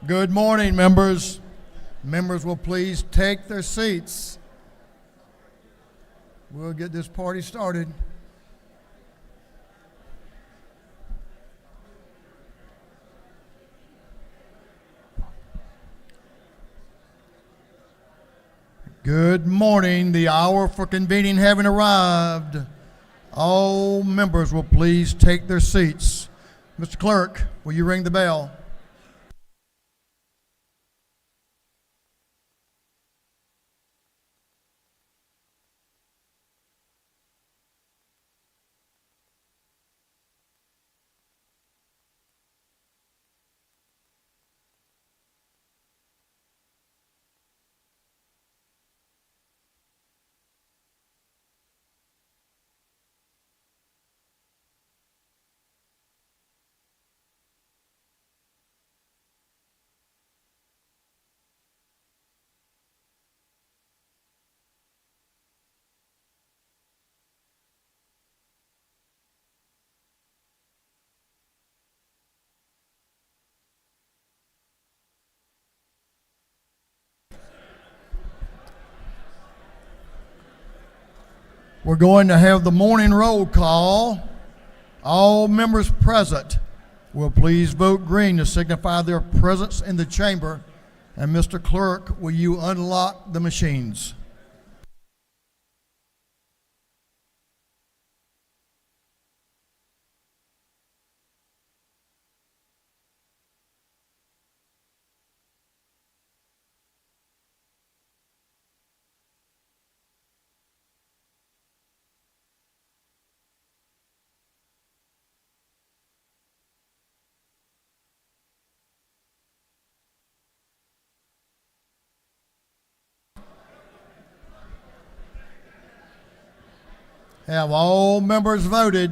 Good morning, members. Members will please take their seats. We'll get this party started. Good morning. The hour for convening having arrived. All members will please take their seats. Mr. Clerk, will you ring the bell? We're going to have the morning roll call. All members present will please vote green to signify their presence in the chamber. And Mr. Clerk, will you unlock the machines? Have all members voted?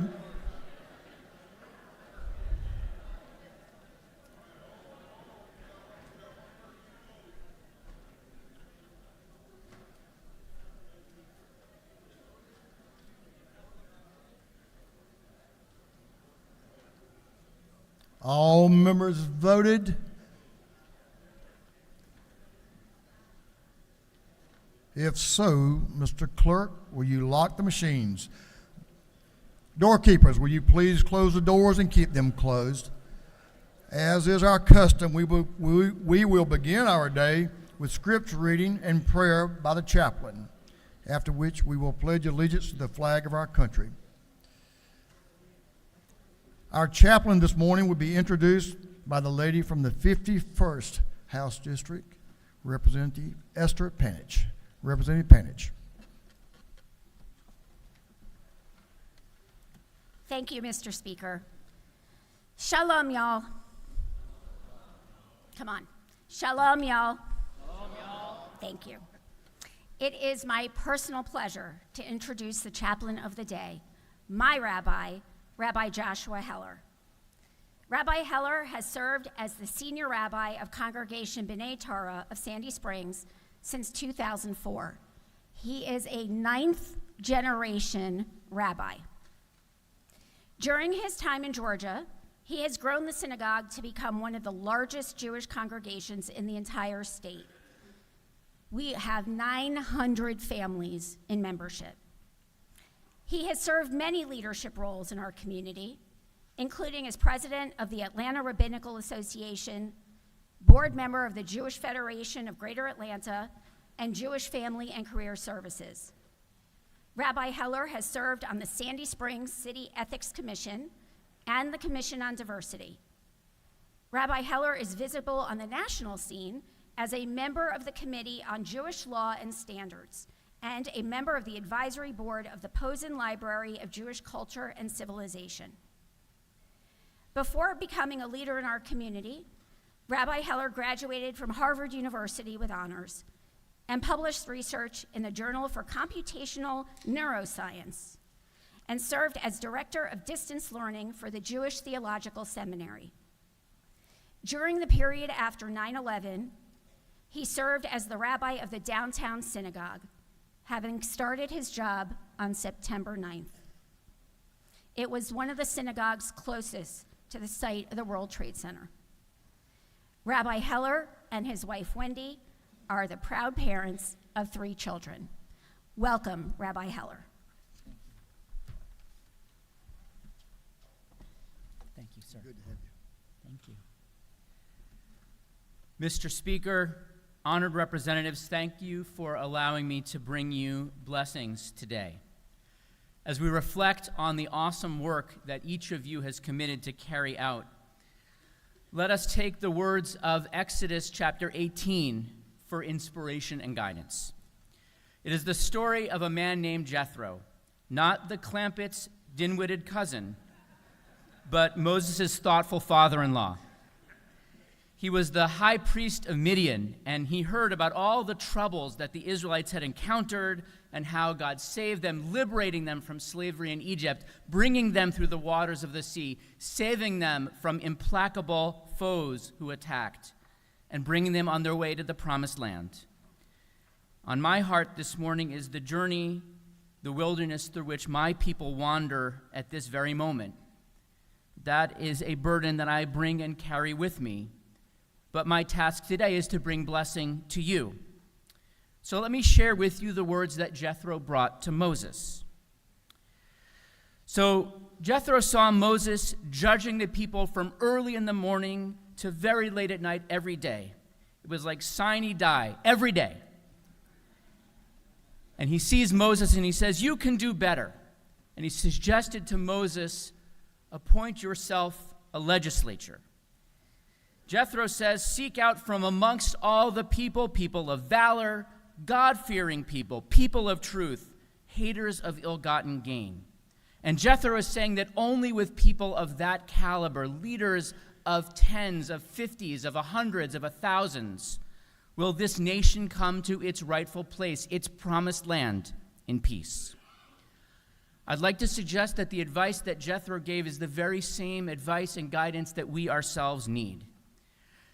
All members voted? If so, Mr. Clerk, will you lock the machines? Doorkeepers, will you please close the doors and keep them closed? As is our custom, we will begin our day with scripture reading and prayer by the chaplain, after which we will pledge allegiance to the flag of our country. Our chaplain this morning will be introduced by the lady from the 51st House District, Representative Esther Panich. Representative Panich. Thank you, Mr. Speaker. Shalom, y'all. Come on. Shalom, y'all. Shalom, y'all. Thank you. It is my personal pleasure to introduce the chaplain of the day, my rabbi, Rabbi Joshua Heller. Rabbi Heller has served as the senior rabbi of Congregation B'nai Torah of Sandy Springs since 2004. He is a 9th generation rabbi. During his time in Georgia, he has grown the synagogue to become one of the largest Jewish congregations in the entire state. We have 900 families in membership. He has served many leadership roles in our community, including as president of the Atlanta Rabbinical Association, board member of the Jewish Federation of Greater Atlanta, and Jewish Family and Career Services. Rabbi Heller has served on the Sandy Springs City Ethics Commission and the Commission on Diversity. Rabbi Heller is visible on the national scene as a member of the Committee on Jewish Law and Standards and a member of the advisory board of the Posen Library of Jewish Culture and Civilization. Before becoming a leader in our community, Rabbi Heller graduated from Harvard University with honors and published research in the Journal for Computational Neuroscience and served as director of distance learning for the Jewish Theological Seminary. During the period after 9/11, he served as the rabbi of the downtown synagogue, having started his job on September 9th. It was one of the synagogues closest to the site of the World Trade Center. Rabbi Heller and his wife Wendy are the proud parents of 3 children. Welcome, Rabbi Heller. Thank you, sir. Good to have you. Thank you. Mr. Speaker, honored representatives, thank you for allowing me to bring you blessings today. As we reflect on the awesome work that each of you has committed to carry out, let us take the words of Exodus chapter 18 for inspiration and guidance. It is the story of a man named Jethro, not the Clampetts' dim-witted cousin, but Moses' thoughtful father-in-law. He was the high priest of Midian, and he heard about all the troubles that the Israelites had encountered and how God saved them, liberating them from slavery in Egypt, bringing them through the waters of the sea, saving them from implacable foes who attacked, and bringing them on their way to the promised land. On my heart this morning is the journey, the wilderness through which my people wander at this very moment. That is a burden that I bring and carry with me. But my task today is to bring blessing to you. So let me share with you the words that Jethro brought to Moses. So Jethro saw Moses judging the people from early in the morning to very late at night every day. It was like sine die every day. And he sees Moses and he says, "You can do better." And he suggested to Moses, "Appoint yourself a legislature." Jethro says, "Seek out from amongst all the people of valor, God-fearing people of truth, haters of ill-gotten gain." And Jethro is saying that only with people of that caliber, leaders of tens, of fifties, of hundreds, of thousands, will this nation come to its rightful place, its promised land, in peace. I'd like to suggest that the advice that Jethro gave is the very same advice and guidance that we ourselves need.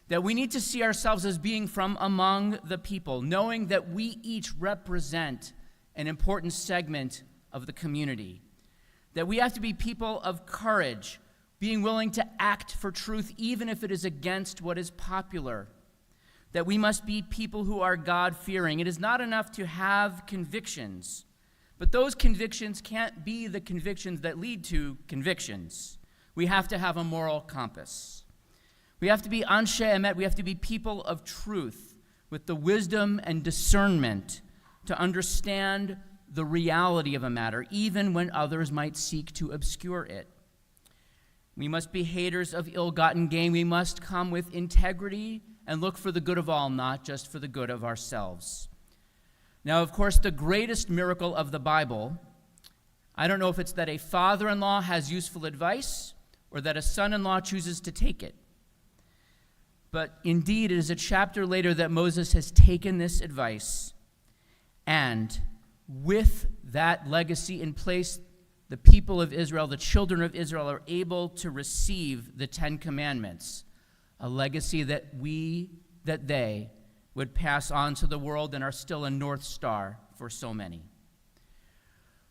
That we need to see ourselves as being from among the people, knowing that we each represent an important segment of the community. That we have to be people of courage, being willing to act for truth even if it is against what is popular. That we must be people who are God-fearing. It is not enough to have convictions, but those convictions can't be the convictions that lead to convictions. We have to have a moral compass. We have to be anshe emet, we have to be people of truth with the wisdom and discernment to understand the reality of a matter, even when others might seek to obscure it. We must be haters of ill-gotten gain. We must come with integrity and look for the good of all, not just for the good of ourselves. Now, of course, the greatest miracle of the Bible, I don't know if it's that a father-in-law has useful advice or that a son-in-law chooses to take it. But indeed, it is a chapter later that Moses has taken this advice, and with that legacy in place, the people of Israel, the children of Israel, are able to receive the 10 Commandments, a legacy that they would pass on to the world and are still a North Star for so many.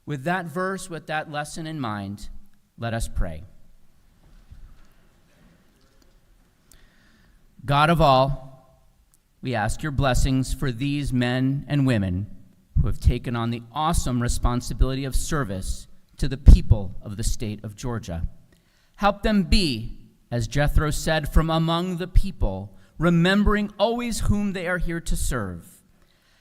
With that verse, with that lesson in mind, let us pray. God of all, we ask your blessings for these men and women who have taken on the awesome responsibility of service to the people of the state of Georgia. Help them be, as Jethro said, from among the people, remembering always whom they are here to serve.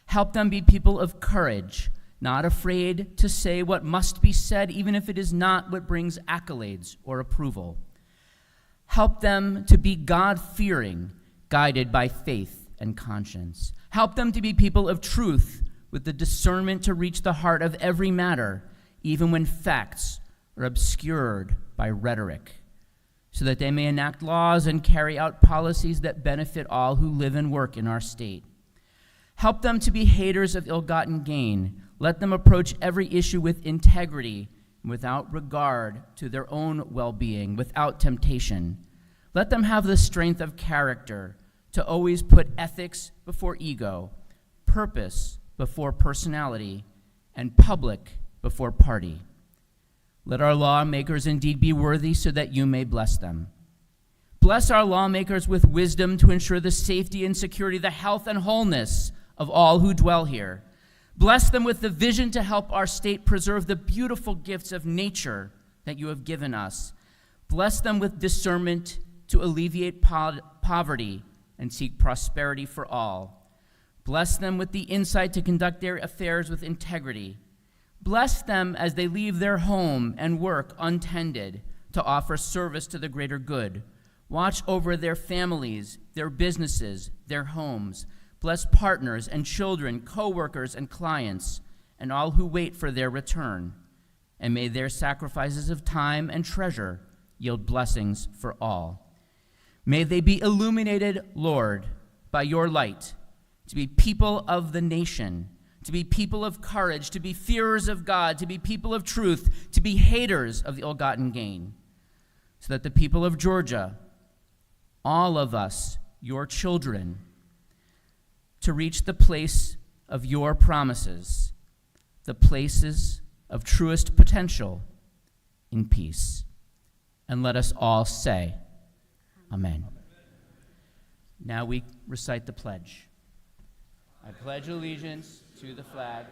Help them be people of courage, not afraid to say what must be said, even if it is not what brings accolades or approval. Help them to be God-fearing, guided by faith and conscience. Help them to be people of truth, with the discernment to reach the heart of every matter, even when facts are obscured by rhetoric, so that they may enact laws and carry out policies that benefit all who live and work in our state. Help them to be haters of ill-gotten gain. Let them approach every issue with integrity and without regard to their own well-being, without temptation. Let them have the strength of character to always put ethics before ego, purpose before personality, and public before party. Let our lawmakers indeed be worthy so that you may bless them. Bless our lawmakers with wisdom to ensure the safety and security, the health and wholeness of all who dwell here. Bless them with the vision to help our state preserve the beautiful gifts of nature that you have given us. Bless them with discernment to alleviate poverty and seek prosperity for all. Bless them with the insight to conduct their affairs with integrity. Bless them as they leave their home and work untended to offer service to the greater good. Watch over their families, their businesses, their homes. Bless partners and children, co-workers and clients, and all who wait for their return. And may their sacrifices of time and treasure yield blessings for all. May they be illuminated, Lord, by your light, to be people of the nation, to be people of courage, to be fearers of God, to be people of truth, to be haters of the ill-gotten gain, so that the people of Georgia, all of us, your children, to reach the place of your promises, the places of truest potential in peace. And let us all say, Amen. Now we recite the pledge. I pledge allegiance to the flag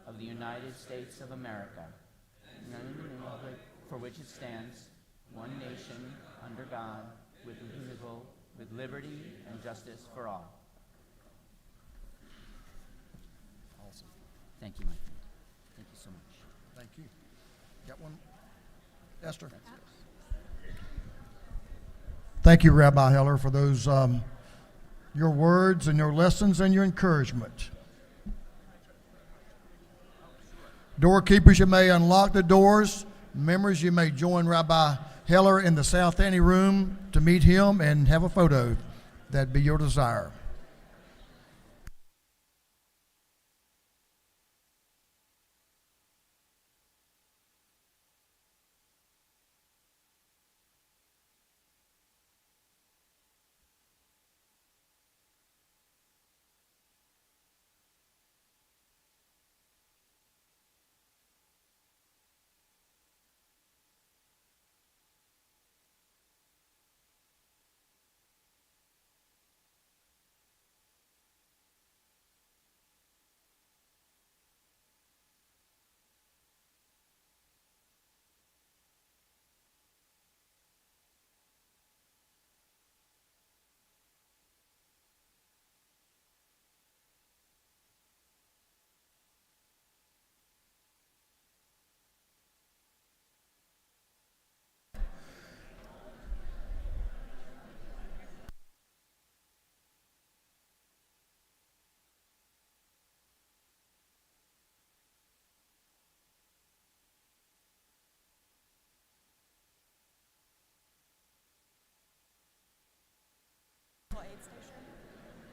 of the United States of America, for which it stands, one nation, under God, indivisible, with liberty and justice for all. Awesome. Thank you, my friend. Thank you so much. Thank you. Got one? Esther? Thank you, Rabbi Heller, for those your words and your lessons and your encouragement. Doorkeepers, you may unlock the doors. Members, you may join Rabbi Heller in the South Ante room to meet him and have a photo. That'd be your desire.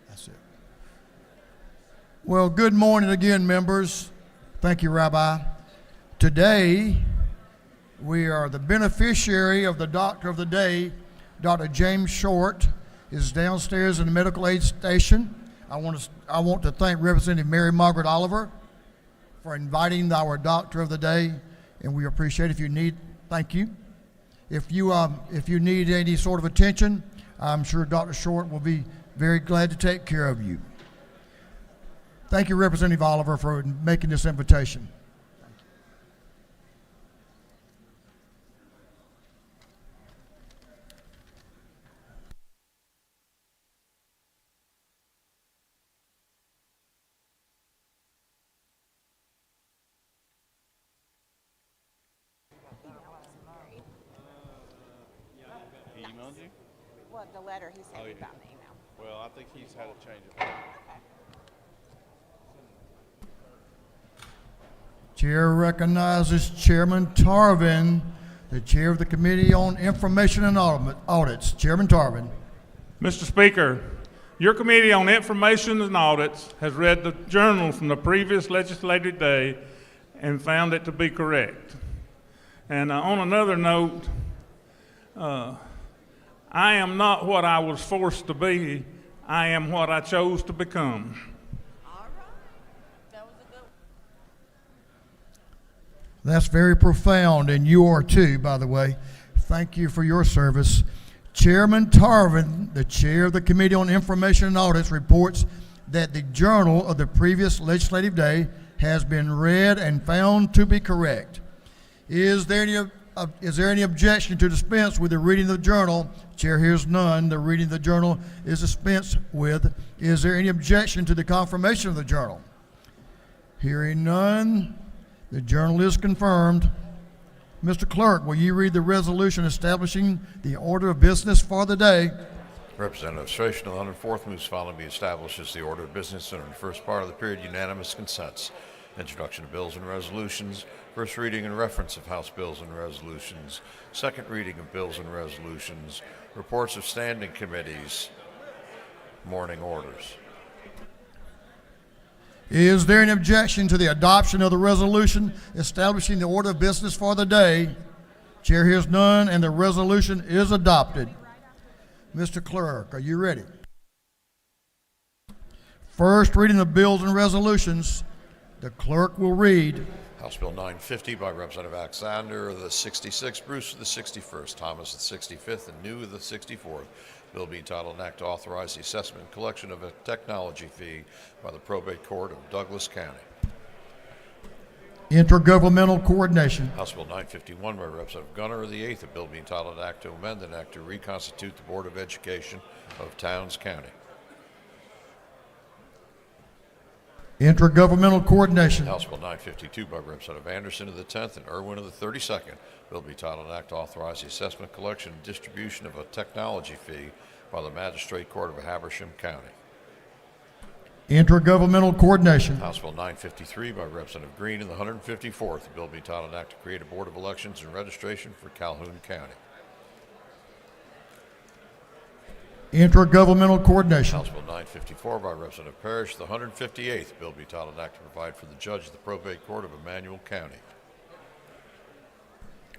That's it. Well, good morning again, members. Thank you, Rabbi. Today, we are the beneficiary of the Doctor of the Day. Dr. James Short is downstairs in the medical aid station. I want to thank Representative Mary Margaret Oliver for inviting our Doctor of the Day, and we appreciate it. If you need, thank you. If you need any sort of attention, I'm sure Dr. Short will be very glad to take care of you. Thank you, Representative Oliver, for making this invitation. He emailed you? Well, the letter he sent Oh, me yeah. about the email. Well, I think he's had to change it. Chair recognizes Chairman Tarvin, the chair of the Committee on Information and Audits. Chairman Tarvin. Mr. Speaker, your Committee on Information and Audits has read the journal from the previous legislative day and found it to be correct. And on another note, I am not what I was forced to be. I am what I chose to become. All right. That was a good one. That's very profound, and you are too, by the way. Thank you for your service. Chairman Tarvin, the chair of the Committee on Information and Audits, reports that the journal of the previous legislative day has been read and found to be correct. Is there any objection to dispense with the reading of the journal? Chair hears none. The reading of the journal is dispensed with. Is there any objection to the confirmation of the journal? Hearing none, the journal is confirmed. Mr. Clerk, will you read the resolution establishing the order of business for the day? Representative Stration of the 104th moves following be established as the order of business under the first part of the period unanimous consents. Introduction of bills and resolutions, first reading and reference of House bills and resolutions, second reading of bills and resolutions, reports of standing committees, morning orders. Is there an objection to the adoption of the resolution establishing the order of business for the day? Chair hears none, and the resolution is adopted. Mr. Clerk, are you ready? First reading of bills and resolutions. The clerk will read. House Bill 950 by Representative Alexander of the 66th, Bruce of the 61st, Thomas of the 65th, and New of the 64th. Bill being titled an act to authorize the assessment and collection of a technology fee by the probate court of Douglas County. Intergovernmental coordination. House Bill 951 by Representative Gunner of the 8th, a bill being titled an act to amend an act to reconstitute the Board of Education of Towns County. Intergovernmental coordination. House Bill 952 by Representative Anderson of the 10th and Irwin of the 32nd. Bill be titled an act to authorize the assessment, collection, and distribution of a technology fee by the Magistrate Court of Habersham County. Intergovernmental coordination. House Bill 953 by Representative Green of the 154th. The bill be titled an act to create a Board of Elections and Registration for Calhoun County. Intergovernmental coordination. House Bill 954 by Representative Parrish, the 158th. Bill be titled an act to provide for the judge of the probate court of Emmanuel County.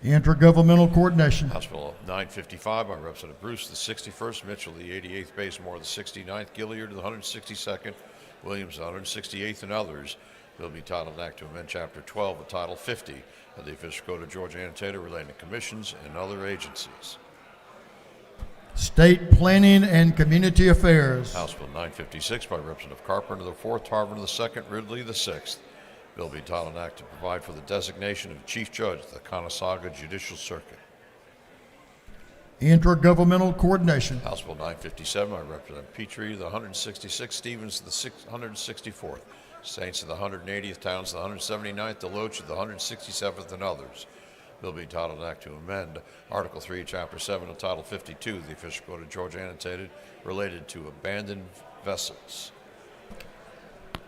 Intergovernmental coordination. House Bill 955 by Representative Bruce, the 61st, Mitchell, the 88th, Bazemore, the 69th, Gilliard, the 162nd, Williams, the 168th, and others. Bill be titled an act to amend Chapter 12 of Title 50 of the Official Code of Georgia Annotated relating to commissions and other agencies. State Planning and Community Affairs. House Bill 956 by Representative Carpenter, the 4th, Tarver, the 2nd, Ridley, the 6th. Bill be titled an act to provide for the designation of Chief Judge of the Conasauga Judicial Circuit. Intergovernmental coordination. House Bill 957 by Representative Petrie, the 166th, Stevens, the 164th, Saints of the 180th, Towns of the 179th, Deloach of the 167th, and others. Bill be titled an act to amend Article 3, Chapter 7 of Title 52 of the Official Code of Georgia Annotated related to abandoned vessels.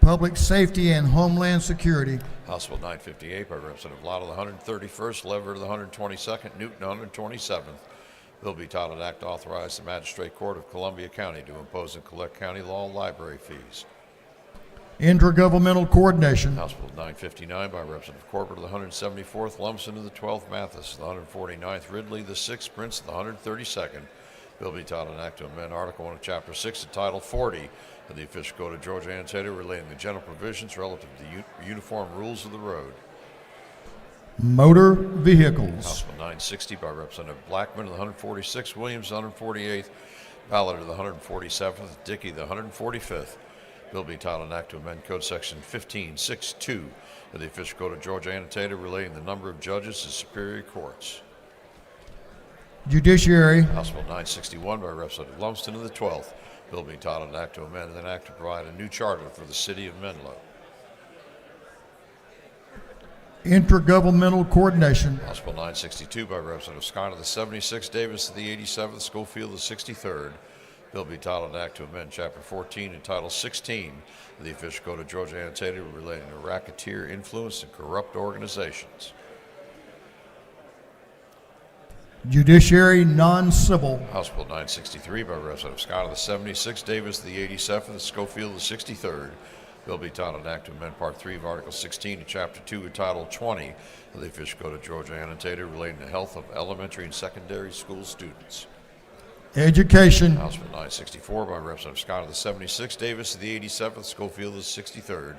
Public Safety and Homeland Security. House Bill 958 by Representative Lott of the 131st, Lever of the 122nd, Newton 127th. Bill be titled an act to authorize the Magistrate Court of Columbia County to impose and collect county law library fees. Intergovernmental coordination. House Bill 959 by Representative Corbett of the 174th, Lumsden of the 12th, Mathis of the 149th, Ridley the 6th, Prince of the 132nd. Bill be titled an act to amend Article 1 of Chapter 6 of Title 40 of the Official Code of Georgia Annotated relating to general provisions relative to the uniform rules of the road. Motor House Vehicles. Bill 960 by Representative Blackman of the 146th, Williams the 148th, Ballard of the 147th, Dickey the 145th. Bill be titled an act to amend Code Section 15.6.2 of the Official Code of Georgia Annotated relating to the number of judges in superior courts. Judiciary. House Bill 961 by Representative Lumsden of the 12th. Bill being titled an act to amend an act to provide a new charter for the city of Menlo. Intergovernmental coordination. House Bill 962 by Representative Scott of the 76th, Davis of the 87th, Schofield of the 63rd. Bill be titled an act to amend Chapter 14 and Title 16 of the Official Code of Georgia Annotated relating to racketeer, influence, and corrupt organizations. Judiciary non-civil. House Bill 963 by Representative Scott of the 76th, Davis of the 87th, Schofield of the 63rd. Bill be titled an act to amend Part 3 of Article 16 and Chapter 2 of Title 20 of the Official Code of Georgia Annotated relating to health of elementary and secondary school students. Education. House Bill 964 by Representative Scott of the 76th, Davis of the 87th, Schofield of the 63rd.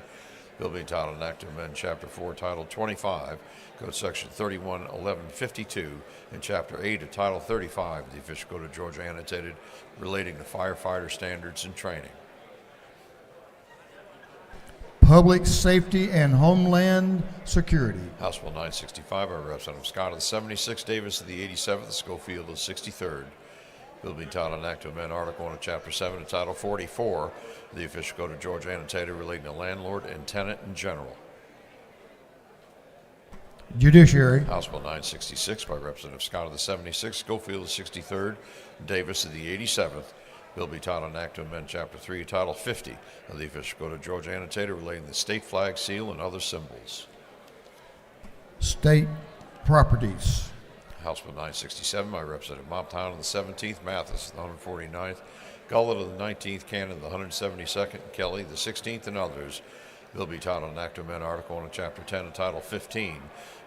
Bill being titled an act to amend Chapter 4, Title 25, Code Section 311152, and Chapter 8 of Title 35 of the Official Code of Georgia annotated relating to firefighter standards and training. Public Safety and Homeland Security. House Bill 965 by Representative Scott of the 76th, Davis of the 87th, Schofield of the 63rd. Bill being titled an act to amend Article 1 of Chapter 7 of Title 44 of the Official Code of Georgia annotated relating to landlord and tenant in general. Judiciary. House Bill 966 by Representative Scott of the 76th, Schofield of the 63rd, Davis of the 87th. Bill be titled an act to amend Chapter 3, Title 50 of the Official Code of Georgia annotated relating to the state flag, seal, and other symbols. State Properties. House Bill 967 by Representative Momptown of the 17th, Mathis of the 149th, Gullett of the 19th, Cannon of the 172nd, and Kelly the 16th, and others. Bill be titled an act to amend Article 1 of Chapter 10 of Title 15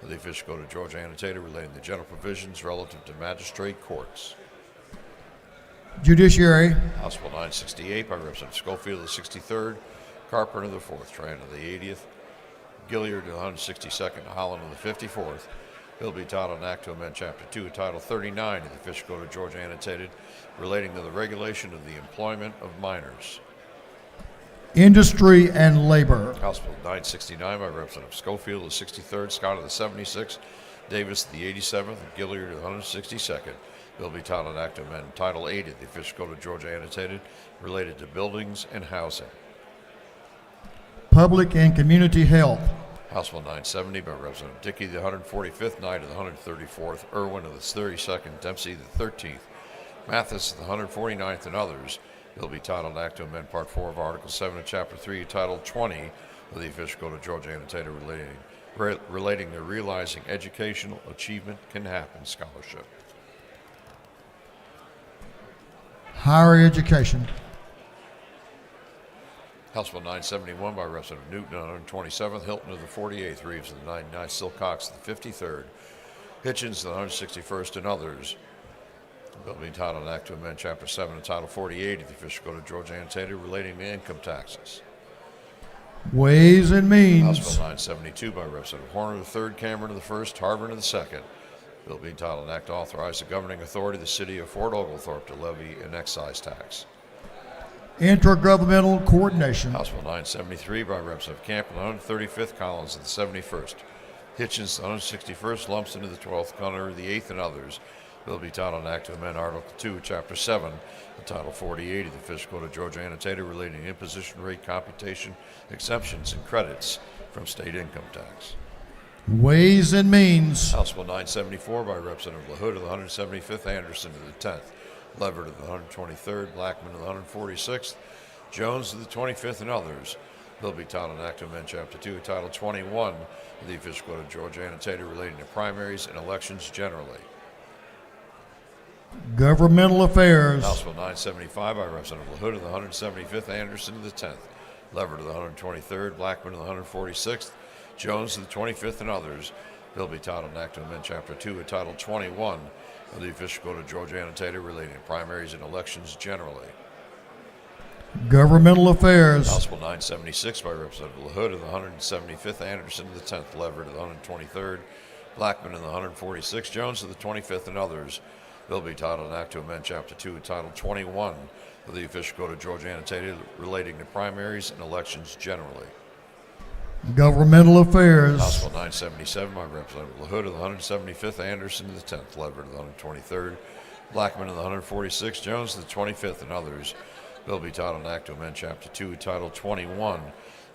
of the Official Code of Georgia annotated relating to general provisions relative to magistrate courts. Judiciary. House Bill 968 by Representative Schofield of the 63rd, Carpenter of the 4th, Tran of the 80th, Gilliard of the 162nd, Holland of the 54th. Bill be titled an act to amend Chapter 2 of Title 39 of the Official Code of Georgia annotated relating to the regulation of the employment of minors. Industry and Labor. House Bill 969 by Representative Schofield of the 63rd, Scott of the 76th, Davis of the 87th, and Gilliard of the 162nd. Bill be titled an act to amend Title 8 of the Official Code of Georgia annotated related to buildings and housing. Public and Community Health. House Bill 970 by Representative Dickey, the 145th, Knight of the 134th, Irwin of the 32nd, Dempsey the 13th, Mathis of the 149th, and others. Bill be titled an act to amend Part 4 of Article 7 of Chapter 3, Title 20 of the Official Code of Georgia annotated relating to realizing educational achievement can happen scholarship. Higher Education. House Bill 971 by Representative Newton of the 127th, Hilton of the 48th, Reeves of the 99th, Silcox of the 53rd, Hitchens of the 161st, and others. Bill being titled an act to amend Chapter 7 of Title 48 of the Official Code of Georgia annotated relating to income taxes. Ways and House Means. Bill 972 by Representative Horner of the 3rd, Cameron of the 1st, Harvard of the 2nd. Bill being titled an act to authorize the governing authority of the city of Fort Oglethorpe to levy an excise tax. Intergovernmental Coordination. House Bill 973 by Representative Camp of the 135th, Collins of the 71st, Hitchens of the 161st, Lumpson of the 12th, Gunner of the 8th, and others. Bill be titled an act to amend Article 2, Chapter 7, of Title 48 of the Official Code of Georgia annotated relating to imposition rate computation, exemptions, and credits from state income tax. Ways and Means. House Bill 974 by Representative LaHood of the 175th, Anderson of the 10th, Leverett of the 123rd, Blackman of the 146th, Jones of the 25th, and others. Bill be titled an act to amend Chapter 2 of Title 21 of the Official Code of Georgia annotated relating to primaries and elections generally. Governmental Affairs. House Bill 975 by Representative LaHood of the 175th, Anderson of the 10th, Leverett of the 123rd, Blackman of the 146th, Jones of the 25th, and others. Bill be titled an act to amend Chapter 2 of Title 21 of the Official Code of Georgia annotated relating to primaries and elections generally. Governmental Affairs. House Bill 976 by Representative LaHood of the 175th, Anderson of the 10th, Leverett of the 123rd, Blackman of the 146th, Jones of the 25th, and others. Bill be titled an act to amend Chapter 2 of Title 21 of the Official Code of Georgia annotated relating to primaries and elections generally. Governmental House Affairs. Bill 977 by Representative LaHood of the 175th, Anderson of the 10th, Leverett of the 123rd, Blackman of the 146th, Jones of the 25th, and others. Bill be titled an act to amend Chapter 2 of Title 21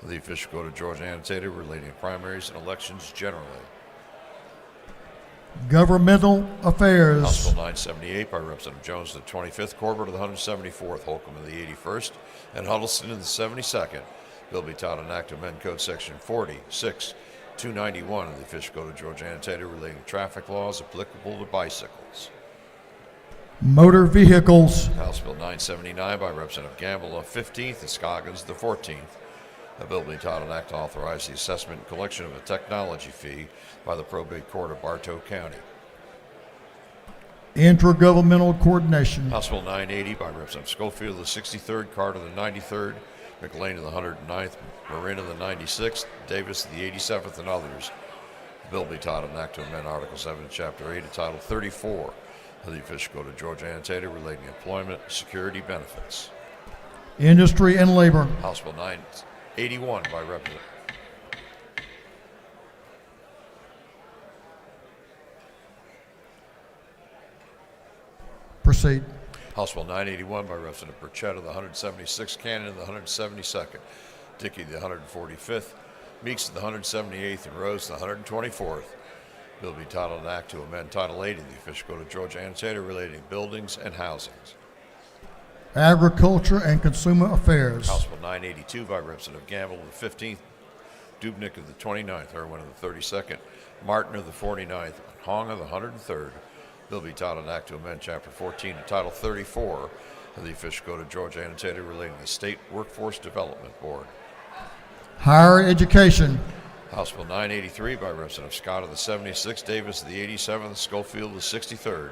of the Official Code of Georgia annotated relating to primaries and elections generally. Governmental House Affairs. Bill 978 by Representative Jones of the 25th, Corbett of the 174th, Holcomb of the 81st, and Huddleston of the 72nd. Bill be titled an act to amend Code Section 46-291 of the Official Code of Georgia annotated relating to traffic laws applicable to bicycles. Motor Vehicles. House Bill 979 by Representative Gamble of 15th and Scoggins the 14th. A bill being titled an act to authorize the assessment and collection of a technology fee by the probate court of Bartow County. Intergovernmental Coordination. House Bill 980 by Representative Schofield of the 63rd, Carter of the 93rd, McLean of the 109th, Marin of the 96th, Davis of the 87th, and others. The bill be taught an act to amend Article 7, Chapter 8 of Title 34 of the official code of Georgia annotated relating to employment and security benefits. Industry and Labor. House Bill 981 by Representative. Proceed. House Bill 981 by Representative Burchett of the 176th, Cannon of the 172nd, Dickey of the 145th, Meeks of the 178th, and Rose of the 124th. Bill be titled an act to amend Title 8 of the official code of Georgia annotated relating to buildings and housings. Agriculture and Consumer Affairs. House Bill 982 by Representative Gamble of the 15th, Dubnik of the 29th, Irwin of the 32nd, Martin of the 49th, and Hong of the 103rd. Bill be titled an act to amend Chapter 14 of Title 34 of the official code of Georgia annotated relating to the State Workforce Development Board. Higher Education. House Bill 983 by Representative Scott of the 76th, Davis of the 87th, Schofield of the 63rd.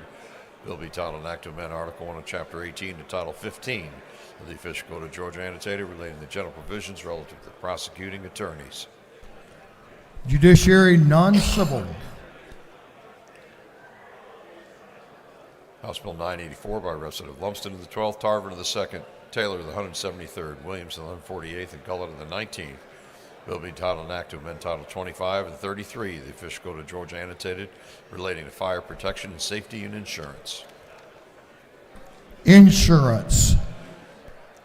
Bill be titled an act to amend Article 1 of Chapter 18 to Title 15 of the official code of Georgia annotated relating to general provisions relative to prosecuting attorneys. Judiciary Non-Civil. House Bill 984 by Representative Lumsden of the 12th, Tarvin of the 2nd, Taylor of the 173rd, Williams of the 148th, and Gullett of the 19th. Bill be titled an act to amend Title 25 and 33 of the official code of Georgia annotated relating to fire protection and safety and insurance. Insurance.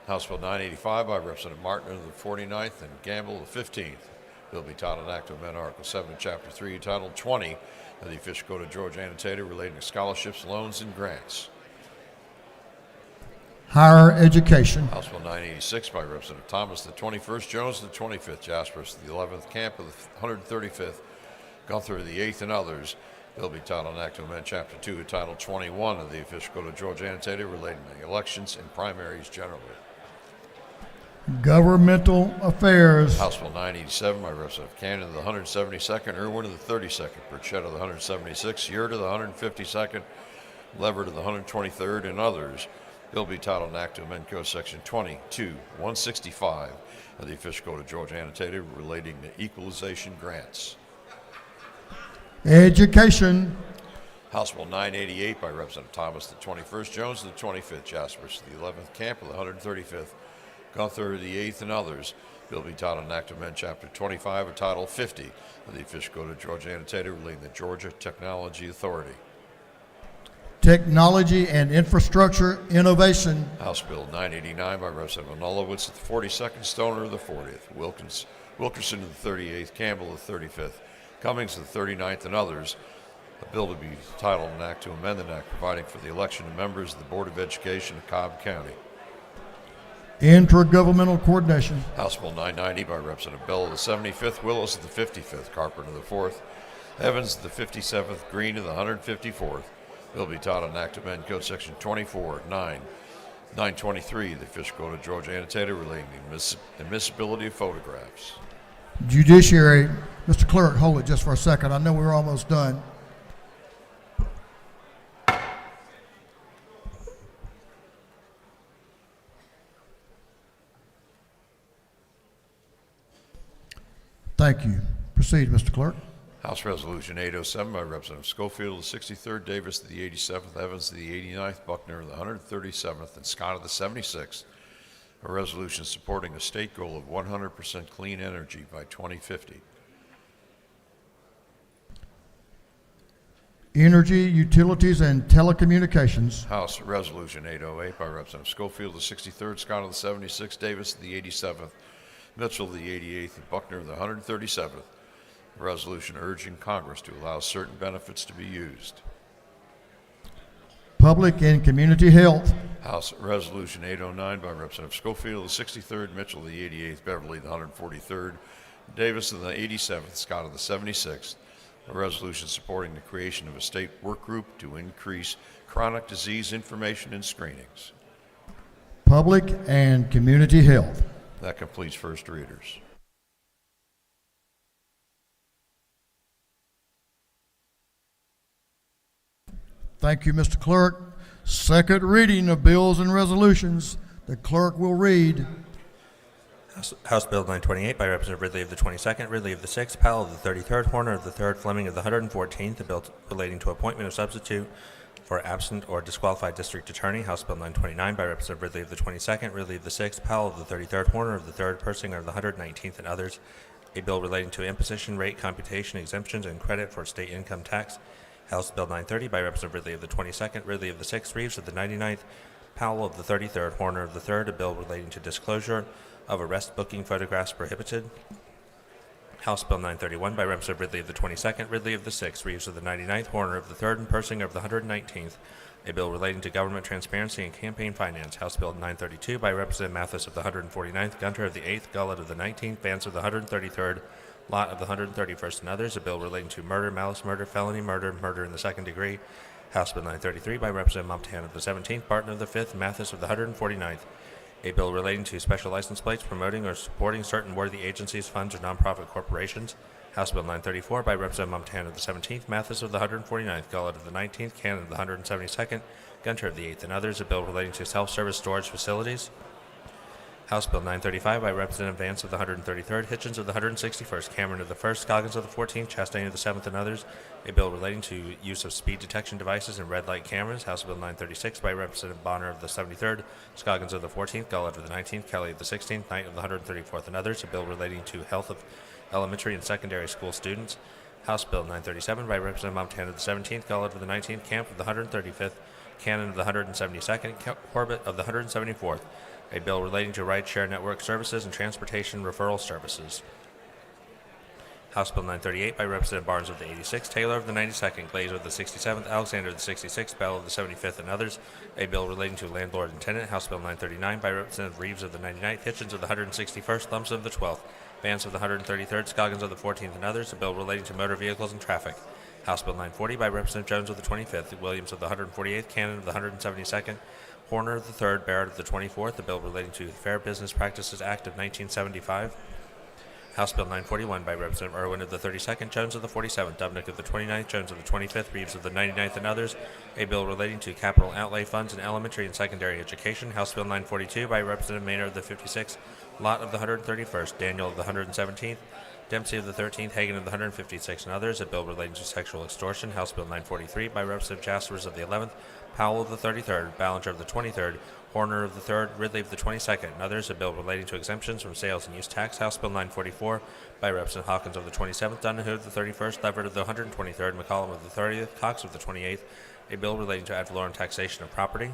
House Bill 985 by Representative Martin of the 49th and Gamble of the 15th. Bill be titled an act to amend Article 7, Chapter 3, Title 20 of the official code of Georgia annotated relating to scholarships, loans, and grants. Higher Education. House Bill 986 by Representative Thomas, the 21st, Jones, the 25th, Jaspers, the 11th, Camp of the 135th, Gunther of the 8th, and others. Bill be titled an act to amend Chapter 2 of Title 21 of the official code of Georgia annotated relating to elections and primaries generally. Governmental Affairs. House Bill 987 by Representative Cannon of the 172nd, Irwin of the 32nd, Burchett of the 176th, Yurt of the 152nd, Leverett of the 123rd, and others. Bill be titled an act to amend Code Section 22-165 of the official code of Georgia annotated relating to equalization grants. Education. House Bill 988 by Representative Thomas, the 21st, Jones of the 25th, Jaspers, the 11th, Camp of the 135th, Gunther of the 8th, and others. Bill be titled an act to amend Chapter 25 of Title 50 of the official code of Georgia annotated relating to the Georgia Technology Authority. Technology and Infrastructure Innovation. House Bill 989 by Representative Nolowitz of the 42nd, Stoner of the 40th, Wilkerson of the 38th, Campbell of the 35th, Cummings of the 39th, and others. A bill to be titled an act to amend an act providing for the election of members of the Board of Education of Cobb County. Intergovernmental Coordination. House Bill 990 by Representative Bell of the 75th, Willis of the 55th, Carpenter of the 4th, Evans of the 57th, Green of the 154th. Bill be titled an act to amend Code Section 24-923 of the official code of Georgia annotated relating to admissibility of photographs. Judiciary. Mr. Clerk, hold it just for a second. I know we're almost done. Thank you. Proceed, Mr. Clerk. House Resolution 807 by Representative Schofield of the 63rd, Davis of the 87th, Evans of the 89th, Buckner of the 137th, and Scott of the 76th. A resolution supporting a state goal of 100% clean energy by 2050. Energy, Utilities, and Telecommunications. House Resolution 808 by Representative Schofield of the 63rd, Scott of the 76th, Davis of the 87th, Mitchell of the 88th, and Buckner of the 137th. A resolution urging Congress to allow certain benefits to be used. Public and Community Health. House Resolution 809 by Representative Schofield of the 63rd, Mitchell of the 88th, Beverly of the 143rd, Davis of the 87th, Scott of the 76th. A resolution supporting the creation of a state work group to increase chronic disease information and screenings. Public and Community Health. That completes first readers. Thank you, Mr. Clerk. Second reading of bills and resolutions. The clerk will read. House Bill 928 by Representative Ridley of the 22nd, Ridley of the 6th, Powell of the 33rd, Horner of the 3rd, Fleming of the 114th, a bill relating to appointment of substitute for absent or disqualified district attorney. House Bill 929 by Representative Ridley of the 22nd, Ridley of the 6th, Powell of the 33rd, Horner of the 3rd, Persinger of the 119th, and others. A bill relating to imposition rate computation, exemptions, and credit for state income tax. House Bill 930 by Representative Ridley of the 22nd, Ridley of the 6th, Reeves of the 99th, Powell of the 33rd, Horner of the 3rd, a bill relating to disclosure of arrest booking photographs prohibited. House Bill 931 by Representative Ridley of the 22nd, Ridley of the 6th, Reeves of the 99th, Horner of the 3rd, and Persinger of the 119th, a bill relating to government transparency and campaign finance. House Bill 932 by Representative Mathis of the 149th, Gunter of the 8th, Gullett of the 19th, Vance of the 133rd, Lott of the 131st, and others, a bill relating to murder, malice murder, felony murder, murder in the second degree. House Bill 933 by Representative Montana of the 17th, Barton of the 5th, Mathis of the 149th, a bill relating to special license plates promoting or supporting certain worthy agencies, funds, or nonprofit corporations. House Bill 934 by Representative Montana of the 17th, Mathis of the 149th, Gullett of the 19th, Cannon of the 172nd, Gunter of the 8th, and others, a bill relating to self-service storage facilities. House Bill 935 by Representative Vance of the 133rd, Hitchens of the 161st, Cameron of the 1st, Scoggins of the 14th, Chastain of the 7th, and others, a bill relating to use of speed detection devices and red light cameras. House Bill 936 by Representative Bonner of the 73rd, Scoggins of the 14th, Gullett of the 19th, Kelly of the 16th, Knight of the 134th, and others, a bill relating to health of elementary and secondary school students. House Bill 937 by Representative Montana of the 17th, Gullett of the 19th, Camp of the 135th, Cannon of the 172nd, Corbett of the 174th, a bill relating to rideshare network services and transportation referral services. House Bill 938 by Representative Barnes of the 86th, Taylor of the 92nd, Glaze of the 67th, Alexander of the 66th, Bell of the 75th, and others, a bill relating to landlord and tenant. House Bill 939 by Representative Reeves of the 99th, Hitchens of the 161st, Lumsden of the 12th, Vance of the 133rd, Scoggins of the 14th, and others, a bill relating to motor vehicles and traffic. House Bill 940 by Representative Jones of the 25th, Williams of the 148th, Cannon of the 172nd, Horner of the 3rd, Barrett of the 24th, a bill relating to the Fair Business Practices Act of 1975. House Bill 941 by Representative Irwin of the 32nd, Jones of the 47th, Dubnik of the 29th, Jones of the 25th, Reeves of the 99th, and others, a bill relating to capital outlay funds in elementary and secondary education. House Bill 942 by Representative Maynard of the 56th, Lott of the 131st, Daniel of the 117th, Dempsey of the 13th, Hagan of the 156th, and others, a bill relating to sexual extortion. House Bill 943 by Representative Jaspers of the 11th, Powell of the 33rd, Ballinger of the 23rd, Horner of the 3rd, Ridley of the 22nd, and others, a bill relating to exemptions from sales and use tax. House Bill 944 by Representative Hawkins of the 27th, Donohue of the 31st, Leverett of the 123rd, McCollum of the 30th, Cox of the 28th, a bill relating to ad valorem taxation of property.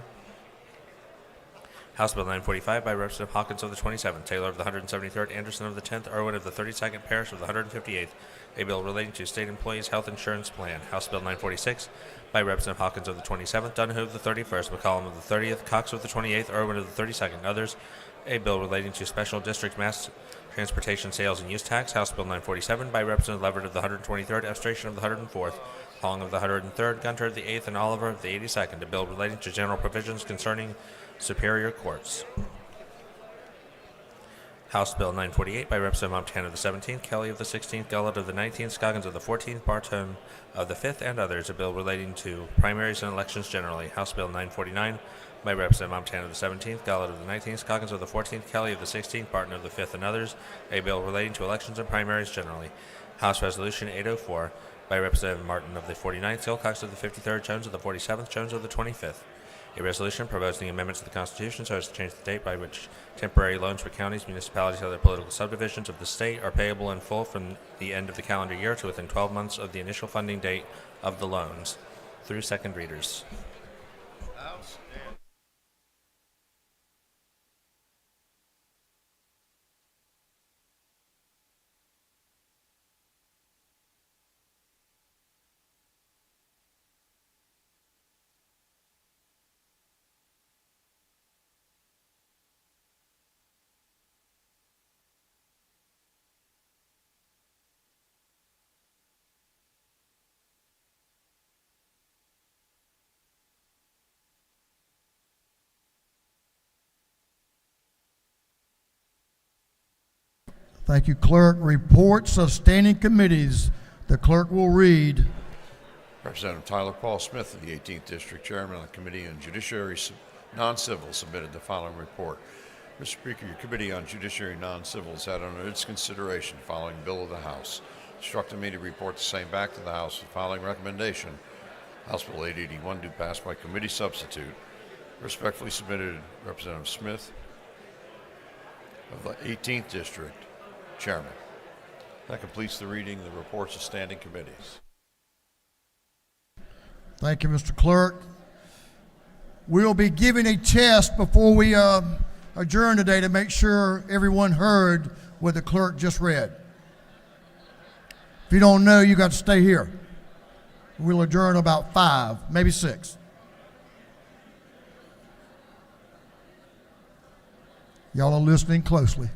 House Bill 945 by Representative Hawkins of the 27th, Taylor of the 173rd, Anderson of the 10th, Irwin of the 32nd, Parrish of the 158th, a bill relating to state employees' health insurance plan. House Bill 946 by Representative Hawkins of the 27th, Donohue of the 31st, McCollum of the 30th, Cox of the 28th, Irwin of the 32nd, and others, a bill relating to special district mass transportation sales and use tax. House Bill 947 by Representative Leverett of the 123rd, Estration of the 104th, Long of the 103rd, Gunter of the 8th, and Oliver of the 82nd, a bill relating to general provisions concerning superior courts. House Bill 948 by Representative Montana of the 17th, Kelly of the 16th, Gullett of the 19th, Scoggins of the 14th, Barton of the 5th, and others, a bill relating to primaries and elections generally. House Bill 949 by Representative Montana of the 17th, Gullett of the 19th, Scoggins of the 14th, Kelly of the 16th, Barton of the 5th, and others, a bill relating to elections and primaries generally. House Resolution 804 by Representative Martin of the 49th, Silcox of the 53rd, Jones of the 47th, Jones of the 25th. A resolution proposing amendments to the Constitution so as to change the date by which temporary loans for counties, municipalities, and other political subdivisions of the state are payable in full from the end of the calendar year to within 12 months of the initial funding date of the loans. Through second readers. Thank you, Clerk. Reports of standing committees. The clerk will read. Representative Tyler Paul Smith of the 18th District, Chairman of the Committee on Judiciary Non-Civil, submitted the following report. Mr. Speaker, your Committee on Judiciary and Non-Civil has had under its consideration the following bill of the House. Instructing me to report the same back to the House with the following recommendation. House Bill 881 do pass by committee substitute. Respectfully submitted, Representative Smith of the 18th District, Chairman. That completes the reading of the reports of standing committees. Thank you, Mr. Clerk. We'll be giving a test before we adjourn today to make sure everyone heard what the clerk just read. If you don't know, you got to stay here. We'll adjourn about 5, maybe 6. Y'all are listening closely.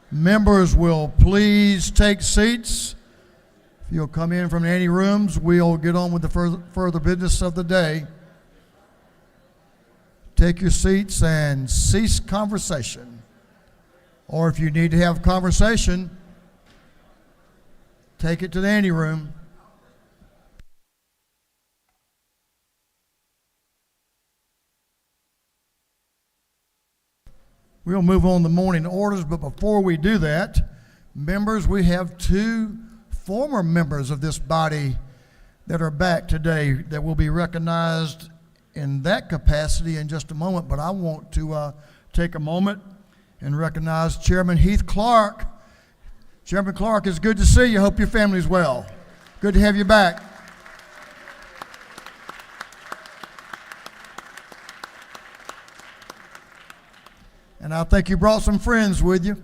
Members will please take seats. If you'll come in from any rooms, we'll get on with the further business of the day. Take your seats and cease conversation. Or if you need to have conversation, take it to the ante room. We'll move on to morning orders, but before we do that, members, we have 2 former members of this body that are back today that will be recognized in that capacity in just a moment. But I want to take a moment and recognize Chairman Heath Clark. Chairman Clark, it's good to see you. Hope your family's well. Good to have you back. And I think you brought some friends with you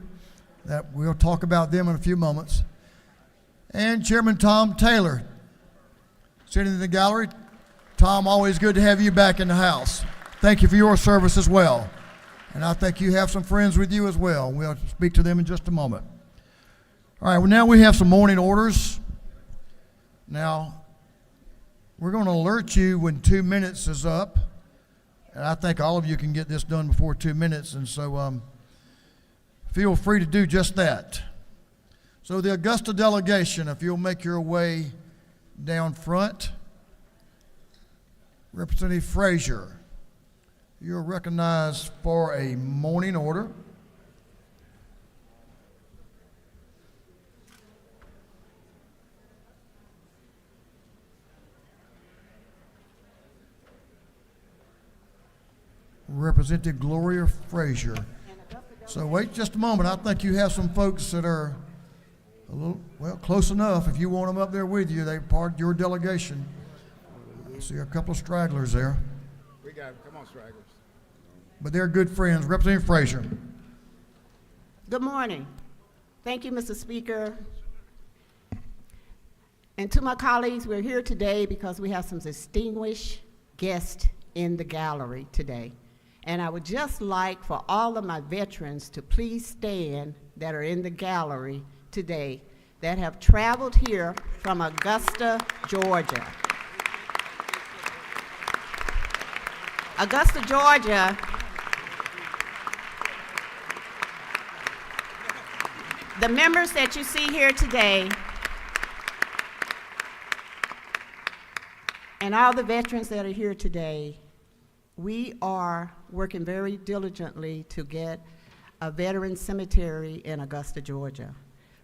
that we'll talk about them in a few moments. And Chairman Tom Taylor, sitting in the gallery. Tom, always good to have you back in the house. Thank you for your service as well. And I think you have some friends with you as well. We'll speak to them in just a moment. All right, well, now we have some morning orders. Now, we're going to alert you when 2 minutes is up. And I think all of you can get this done before 2 minutes, and so feel free to do just that. So the Augusta delegation, if you'll make your way down front. Representative Frazier, you're recognized for a morning order. Representative Gloria Frazier. So wait just a moment. I think you have some folks that are a little, well, close enough. If you want them up there with you, they're part of your delegation. I see a couple of stragglers there. We got them. Come on, stragglers. But they're good friends. Representative Frazier. Good morning. Thank you, Mr. Speaker. And to my colleagues, we're here today because we have some distinguished guests in the gallery today. And I would just like for all of my veterans to please stand that are in the gallery today that have traveled here from Augusta, Georgia. Augusta, Georgia, the members that you see here today, and all the veterans that are here today, we are working very diligently to get a veteran cemetery in Augusta, Georgia.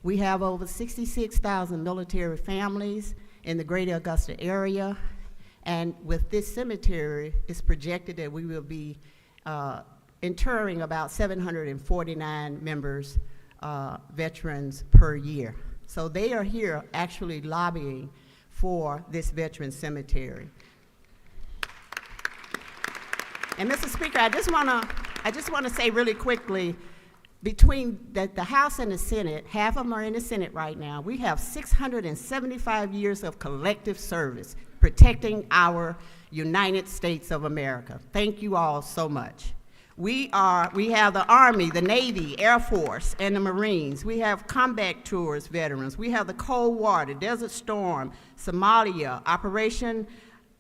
We have over 66,000 military families in the greater Augusta area, and with this cemetery, it's projected that we will be interring about 749 members, veterans per year. So they are here actually lobbying for this veteran cemetery. And Mr. Speaker, I just want to say really quickly, between the House and the Senate, half of them are in the Senate right now. We have 675 years of collective service protecting our United States of America. Thank you all so much. We have the Army, the Navy, Air Force, and the Marines. We have combat tours veterans. We have the Cold War, the Desert Storm, Somalia, Operation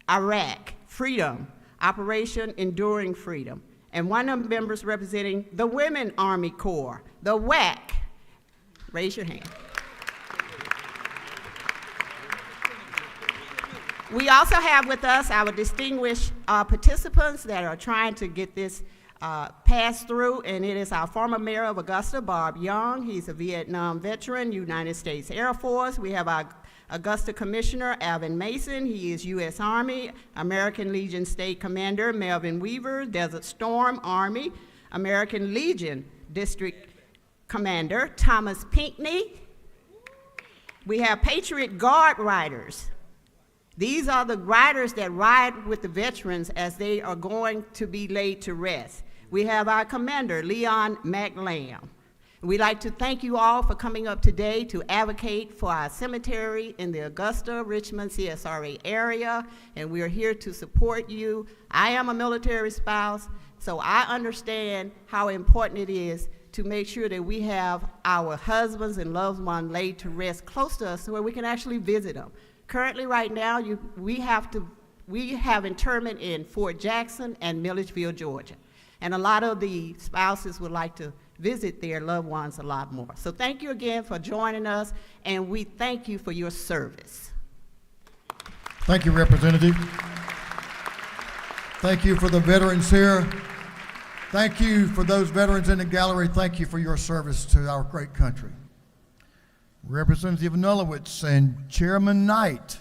Iraq, Freedom, Operation Enduring Freedom, and one of the members representing the Women Army Corps, the WAC. Raise your hand. We also have with us our distinguished participants that are trying to get this passed through, and it is our former mayor of Augusta, Barb Young. He's a Vietnam veteran, United States Air Force. We have our Augusta Commissioner, Alvin Mason. He is U.S. Army, American Legion State Commander, Melvin Weaver, Desert Storm Army, American Legion District Commander, Thomas Pinckney. We have Patriot Guard riders. These are the riders that ride with the veterans as they are going to be laid to rest. We have our commander, Leon McLam. We'd like to thank you all for coming up today to advocate for our cemetery in the Augusta, Richmond, CSRA area, and we are here to support you. I am a military spouse, so I understand how important it is to make sure that we have our husbands and loved ones laid to rest close to us so where we can actually visit them. Currently, right now, we have interment in Fort Jackson and Milledgeville, Georgia. And a lot of the spouses would like to visit their loved ones a lot more. So thank you again for joining us, and we thank you for your service. Thank you, Representative. Thank you for the veterans here. Thank you for those veterans in the gallery. Thank you for your service to our great country. Representative Nulowitz and Chairman Knight,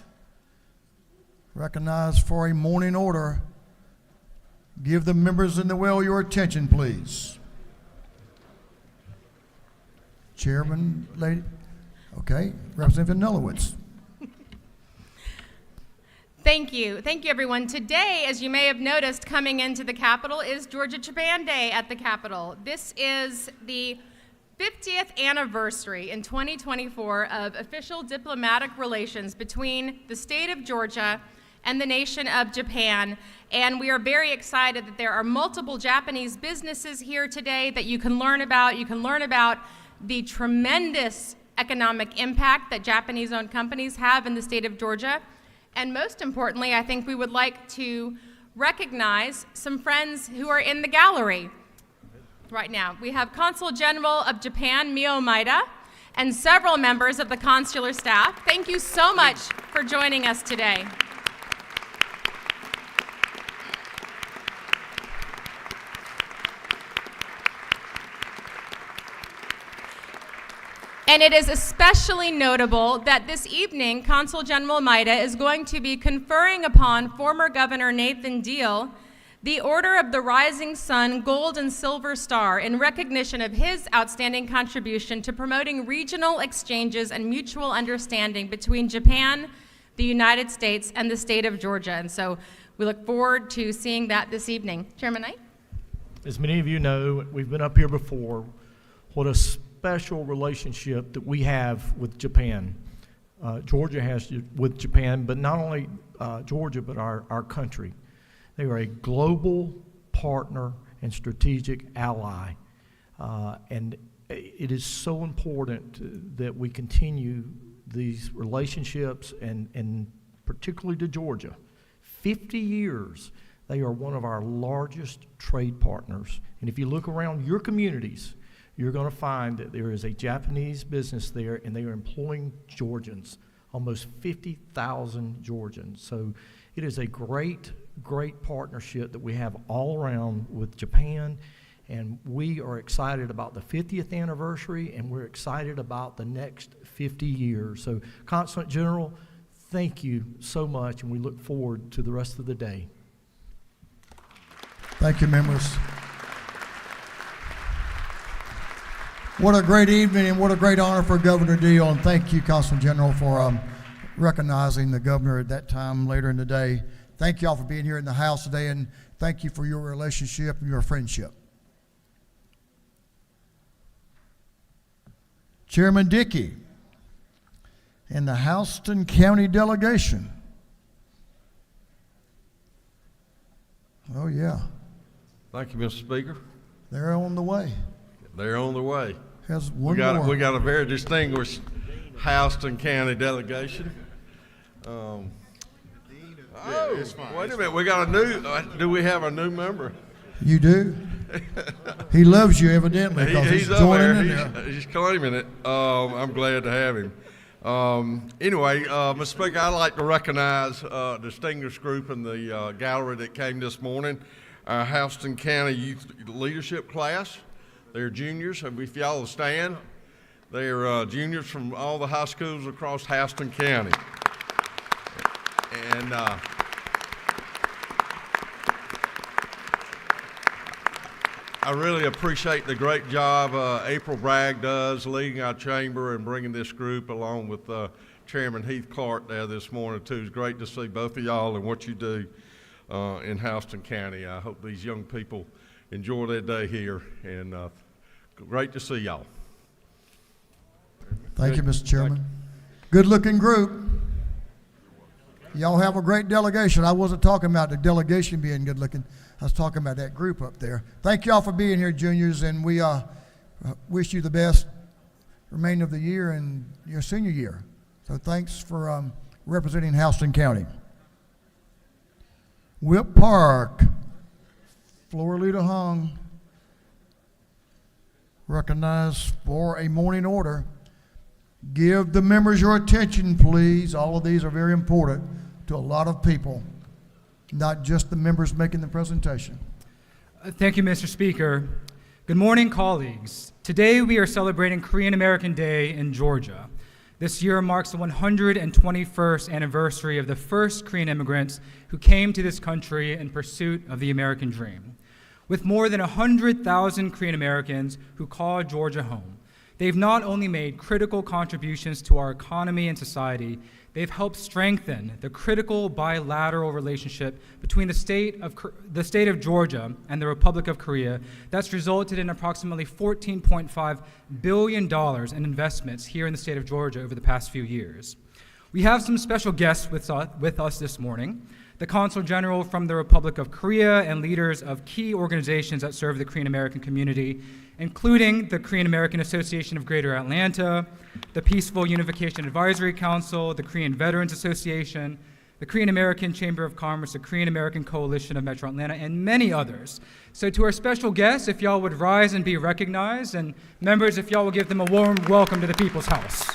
recognized for a morning order. Give the members in the well your attention, please. Chairman, lady, okay, Representative Nulowitz. Thank you, everyone. Today, as you may have noticed, coming into the Capitol is Georgia-Japan Day at the Capitol. This is the 50th anniversary in 2024 of official diplomatic relations between the state of Georgia and the nation of Japan. And we are very excited that there are multiple Japanese businesses here today that you can learn about. You can learn about the tremendous economic impact that Japanese-owned companies have in the state of Georgia. And most importantly, I think we would like to recognize some friends who are in the gallery right now. We have Consul General of Japan, Mio Maeda, and several members of the consular staff. Thank you so much for joining us today. And it is especially notable that this evening, Consul General Maeda is going to be conferring upon former Governor Nathan Deal the Order of the Rising Sun Gold and Silver Star in recognition of his outstanding contribution to promoting regional exchanges and mutual understanding between Japan, the United States, and the state of Georgia. And so we look forward to seeing that this evening. Chairman Knight? As many of you know, we've been up here before. What a special relationship that we have with Japan. Georgia has with Japan, but not only Georgia, but our country. They are a global partner and strategic ally. And it is so important that we continue these relationships and particularly to Georgia. 50 years, they are one of our largest trade partners. And if you look around your communities, you're going to find that there is a Japanese business there, and they are employing Georgians, almost 50,000 Georgians. So it is a great partnership that we have all around with Japan, and we are excited about the 50th anniversary, and we're excited about the next 50 years. So, Consul General, thank you so much, and we look forward to the rest of the day. Thank you, members. What a great evening and what a great honor for Governor Deal, and thank you, Consul General, for recognizing the governor at that time later in the day. Thank you all for being here in the House today, and thank you for your relationship and your friendship. Chairman Dickey and the Houston County delegation. Oh, yeah. Thank you, Mr. Speaker. They're on the way. They're on the way. Has one We more. got a very distinguished Houston County delegation. Oh, it's fine. wait a minute. We got a new. Do we have a new member? You do? He loves you evidently because he's He's up joining there. in there. He's claiming it. I'm glad to have him. Anyway, Mr. Speaker, I'd like to recognize a distinguished group in the gallery that came this morning, our Houston County Youth Leadership Class. They're juniors, and if y'all will stand, they're juniors from all the high schools across Houston County. And I really appreciate the great job April Bragg does leading our chamber and bringing this group along with Chairman Heath Clark there this morning too. It's great to see both of y'all and what you do in Houston County. I hope these young people enjoy their day here, and great to see y'all. Thank you, Mr. Chairman. Good-looking group. Y'all have a great delegation. I wasn't talking about the delegation being good-looking. I was talking about that group up there. Thank y'all for being here, juniors, and we wish you the best remainder of the year and your senior year. So thanks for representing Houston County. Whip Park, Florida Hung, recognized for a morning order. Give the members your attention, please. All of these are very important to a lot of people, not just the members making the presentation. Thank you, Mr. Speaker. Good morning, colleagues. Today we are celebrating Korean American Day in Georgia. This year marks the 121st anniversary of the first Korean immigrants who came to this country in pursuit of the American dream. With more than 100,000 Korean Americans who call Georgia home, they've not only made critical contributions to our economy and society, they've helped strengthen the critical bilateral relationship between the state of Georgia and the Republic of Korea that's resulted in approximately $14.5 billion in investments here in the state of Georgia over the past few years. We have some special guests with us this morning: the Consul General from the Republic of Korea and leaders of key organizations that serve the Korean American community, including the Korean American Association of Greater Atlanta, the Peaceful Unification Advisory Council, the Korean Veterans Association, the Korean American Chamber of Commerce, the Korean American Coalition of Metro Atlanta, and many others. So to our special guests, if y'all would rise and be recognized, and members, if y'all will give them a warm welcome to the People's House.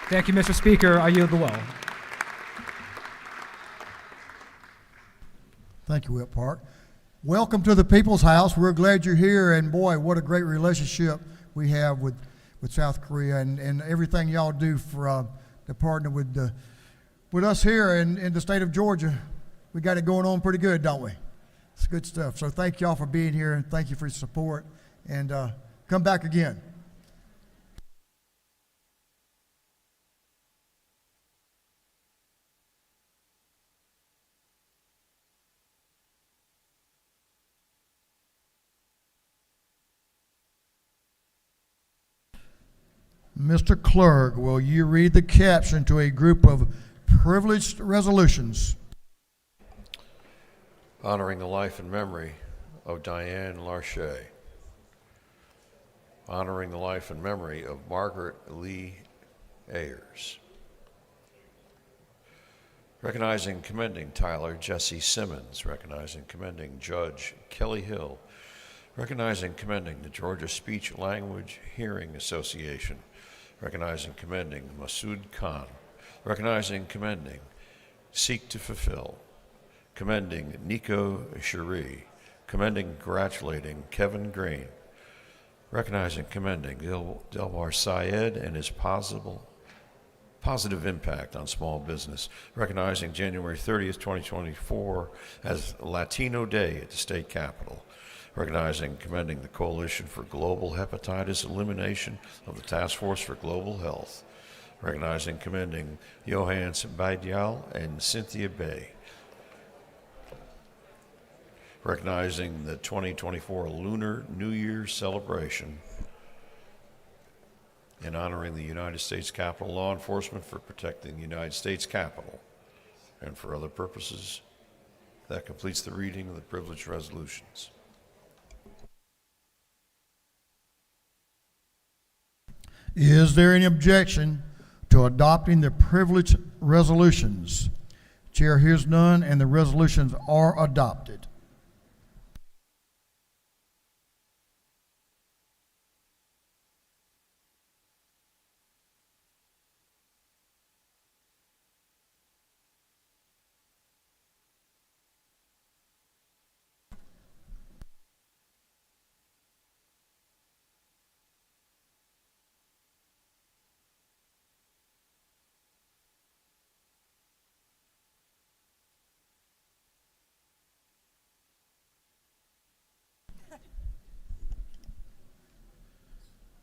Thank you, Mr. Speaker. I yield the well. Thank you, Whip Park. Welcome to the People's House. We're glad you're here, and boy, what a great relationship we have with South Korea, and everything y'all do for to partner with us here in the state of Georgia. We got it going on pretty good, don't we? It's good stuff. So thank y'all for being here, and thank you for your support, and come back again. Mr. Clerk, will you read the caption to a group of privileged resolutions? Honoring the life and memory of Diane Larche. Honoring the life and memory of Margaret Lee Ayers. Recognizing and commending Tyler Jesse Simmons. Recognizing and commending Judge Kelly Hill. Recognizing and commending the Georgia Speech Language Hearing Association. Recognizing and commending Masood Khan. Recognizing and commending Seek to Fulfill. Commending Nico Cherie. Commending and congratulating Kevin Green. Recognizing and commending Delbar Syed and his positive impact on small business. Recognizing January 30th, 2024 as Latino Day at the state capitol. Recognizing and commending the Coalition for Global Hepatitis Elimination of the Task Force for Global Health. Recognizing and commending Johan Baidyal and Cynthia Bay. Recognizing the 2024 Lunar New Year celebration, and honoring the United States Capitol Law Enforcement for protecting the United States Capitol, and for other purposes. That completes the reading of the privileged resolutions. Is there any objection to adopting the privilege resolutions? Chair hears none, and the resolutions are adopted.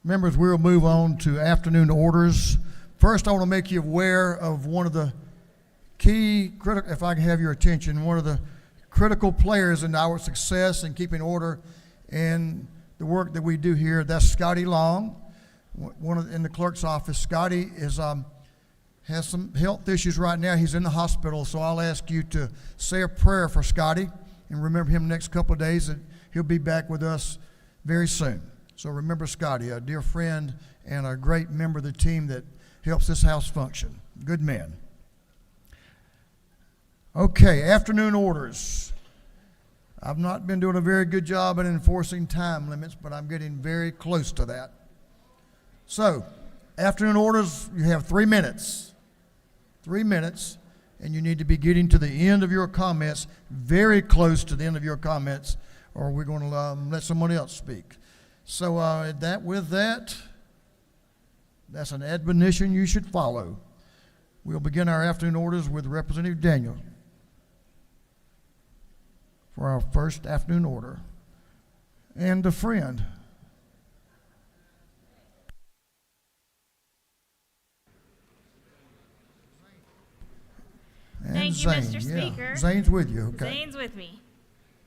Members, we'll move on to afternoon orders. First, I want to make you aware of one of the key, if I can have your attention, one of the critical players in our success in keeping order in the work that we do here. That's Scotty Long, in the clerk's office. Scotty has some health issues right now. He's in the hospital, so I'll ask you to say a prayer for Scotty and remember him the next couple of days, and he'll be back with us very soon. So remember Scotty, a dear friend and a great member of the team that helps this house function. Good man. Okay, afternoon orders. I've not been doing a very good job at enforcing time limits, but I'm getting very close to that. So, afternoon orders, you have 3 minutes. 3 minutes, and you need to be getting to the end of your comments, very close to the end of your comments, or we're going to let someone else speak. So with that, that's an admonition you should follow. We'll begin our afternoon orders with Representative Daniel for our first afternoon order. And a friend. And Thank you, Zane. Mr. Speaker. Yeah. Zane's with you, okay. Zane's with me.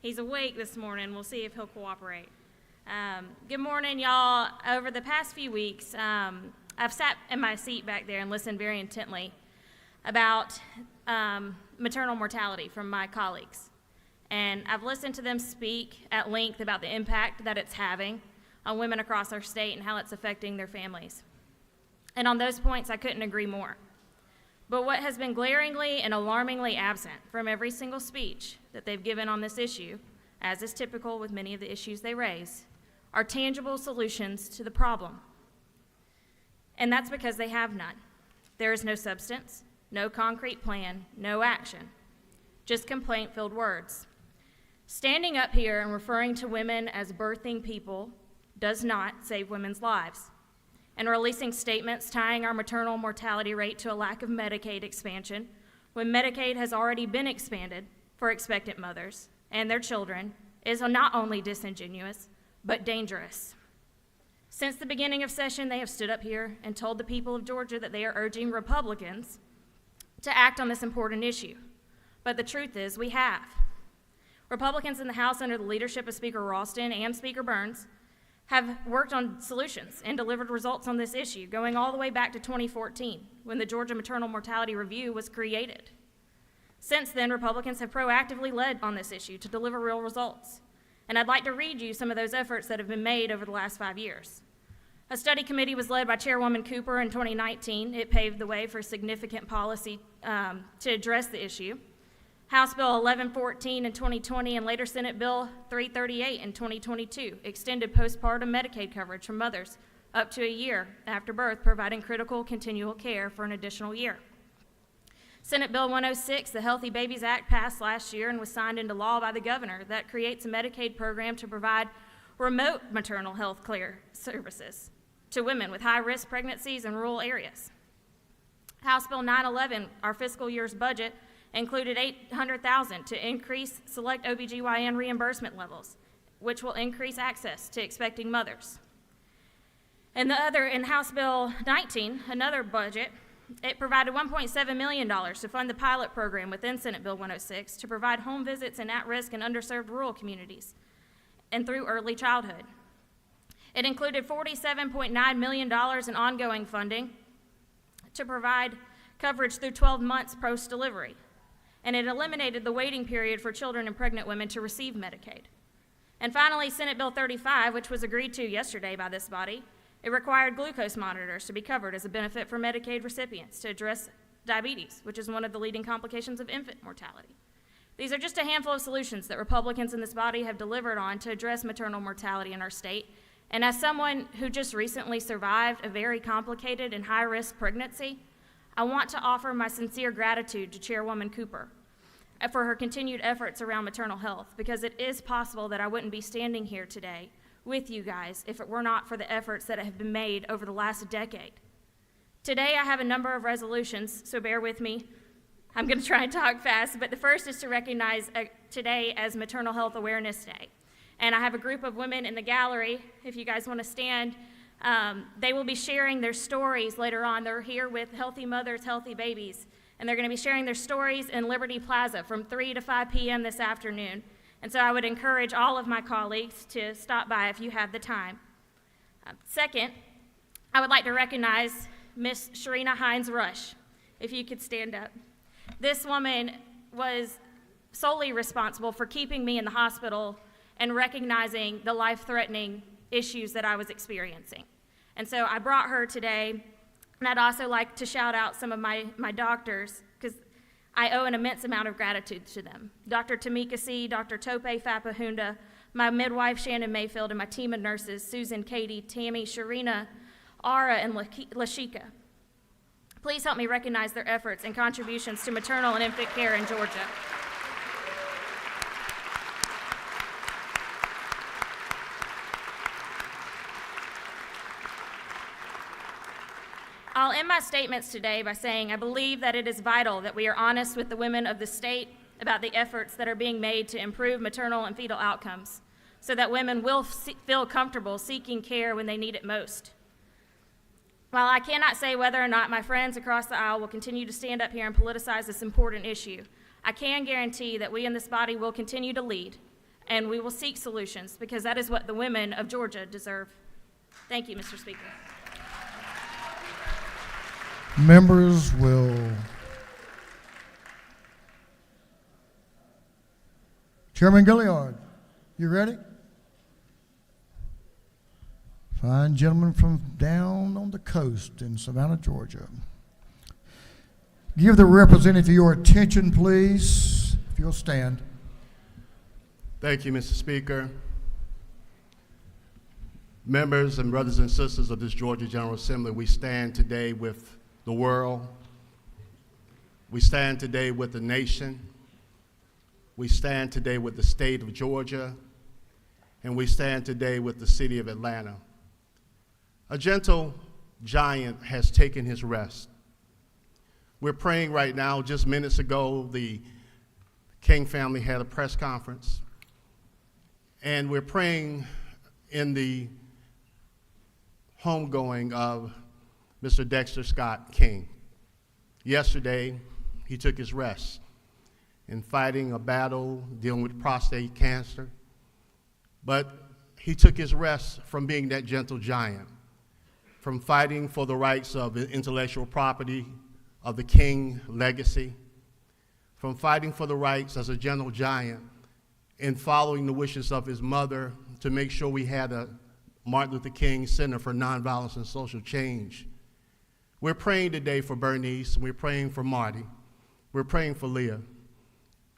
He's awake this morning. We'll see if he'll cooperate. Good morning, y'all. Over the past few weeks, I've sat in my seat back there and listened very intently about maternal mortality from my colleagues. And I've listened to them speak at length about the impact that it's having on women across our state and how it's affecting their families. And on those points, I couldn't agree more. But what has been glaringly and alarmingly absent from every single speech that they've given on this issue, as is typical with many of the issues they raise, are tangible solutions to the problem. And that's because they have none. There is no substance, no concrete plan, no action, just complaint-filled words. Standing up here and referring to women as birthing people does not save women's lives. And releasing statements tying our maternal mortality rate to a lack of Medicaid expansion, when Medicaid has already been expanded for expectant mothers and their children, is not only disingenuous, but dangerous. Since the beginning of session, they have stood up here and told the people of Georgia that they are urging Republicans to act on this important issue. But the truth is, we have. Republicans in the House, under the leadership of Speaker Ralston and Speaker Burns, have worked on solutions and delivered results on this issue, going all the way back to 2014, when the Georgia Maternal Mortality Review was created. Since then, Republicans have proactively led on this issue to deliver real results. And I'd like to read you some of those efforts that have been made over the last 5 years. A study committee was led by Chairwoman Cooper in 2019. It paved the way for significant policy to address the issue. House Bill 1114 in 2020 and later Senate Bill 338 in 2022 extended postpartum Medicaid coverage for mothers up to a year after birth, providing critical continual care for an additional year. Senate Bill 106, the Healthy Babies Act, passed last year and was signed into law by the governor that creates a Medicaid program to provide remote maternal health care services to women with high-risk pregnancies in rural areas. House Bill 911, our fiscal year's budget, included $800,000 to increase select OBGYN reimbursement levels, which will increase access to expecting mothers. And in House Bill 19, another budget, it provided $1.7 million to fund the pilot program within Senate Bill 106 to provide home visits in at-risk and underserved rural communities and through early childhood. It included $47.9 million in ongoing funding to provide coverage through 12 months post-delivery. And it eliminated the waiting period for children and pregnant women to receive Medicaid. And finally, Senate Bill 35, which was agreed to yesterday by this body, It required glucose monitors to be covered as a benefit for Medicaid recipients to address diabetes, which is one of the leading complications of infant mortality. These are just a handful of solutions that Republicans in this body have delivered on to address maternal mortality in our state. And as someone who just recently survived a very complicated and high-risk pregnancy, I want to offer my sincere gratitude to Chairwoman Cooper for her continued efforts around maternal health, because it is possible that I wouldn't be standing here today with you guys if it were not for the efforts that have been made over the last decade. Today I have a number of resolutions, so bear with me. I'm going to try and talk fast, but the first is to recognize today as Maternal Health Awareness Day. And I have a group of women in the gallery, if you guys want to stand. They will be sharing their stories later on. They're here with Healthy Mothers, Healthy Babies, and they're going to be sharing their stories in Liberty Plaza from 3 to 5 p.m. this afternoon. And so I would encourage all of my colleagues to stop by if you have the time. Second, I would like to recognize Miss Sharina Hines Rush, if you could stand up. This woman was solely responsible for keeping me in the hospital and recognizing the life-threatening issues that I was experiencing. And so I brought her today, and I'd also like to shout out some of my doctors, because I owe an immense amount of gratitude to them. Dr. Tamika C., Dr. Tope Fapahunda, my midwife Shannon Mayfield, and my team of nurses, Susan, Katie, Tammy, Sharina, Ara, and Lashika. Please help me recognize their efforts and contributions to maternal and infant care in Georgia. I'll end my statements today by saying I believe that it is vital that we are honest with the women of the state about the efforts that are being made to improve maternal and fetal outcomes, so that women will feel comfortable seeking care when they need it most. While I cannot say whether or not my friends across the aisle will continue to stand up here and politicize this important issue, I can guarantee that we in this body will continue to lead, and we will seek solutions, because that is what the women of Georgia deserve. Thank you, Mr. Speaker. Members will Chairman Gilliard, you ready? Fine gentleman from down on the coast in Savannah, Georgia. Give the representative your attention, please, if you'll stand. Thank you, Mr. Speaker. Members and brothers and sisters of this Georgia General Assembly, we stand today with the world. We stand today with the nation. We stand today with the state of Georgia. And we stand today with the city of Atlanta. A gentle giant has taken his rest. We're praying right now. Just minutes ago, the King family had a press conference. And we're praying in the homegoing of Mr. Dexter Scott King. Yesterday, he took his rest in fighting a battle dealing with prostate cancer. But he took his rest from being that gentle giant, from fighting for the rights of intellectual property, of the King legacy, from fighting for the rights as a gentle giant and following the wishes of his mother to make sure we had a Martin Luther King Center for Nonviolence and Social Change. We're praying today for Bernice, we're praying for Marty, we're praying for Leah.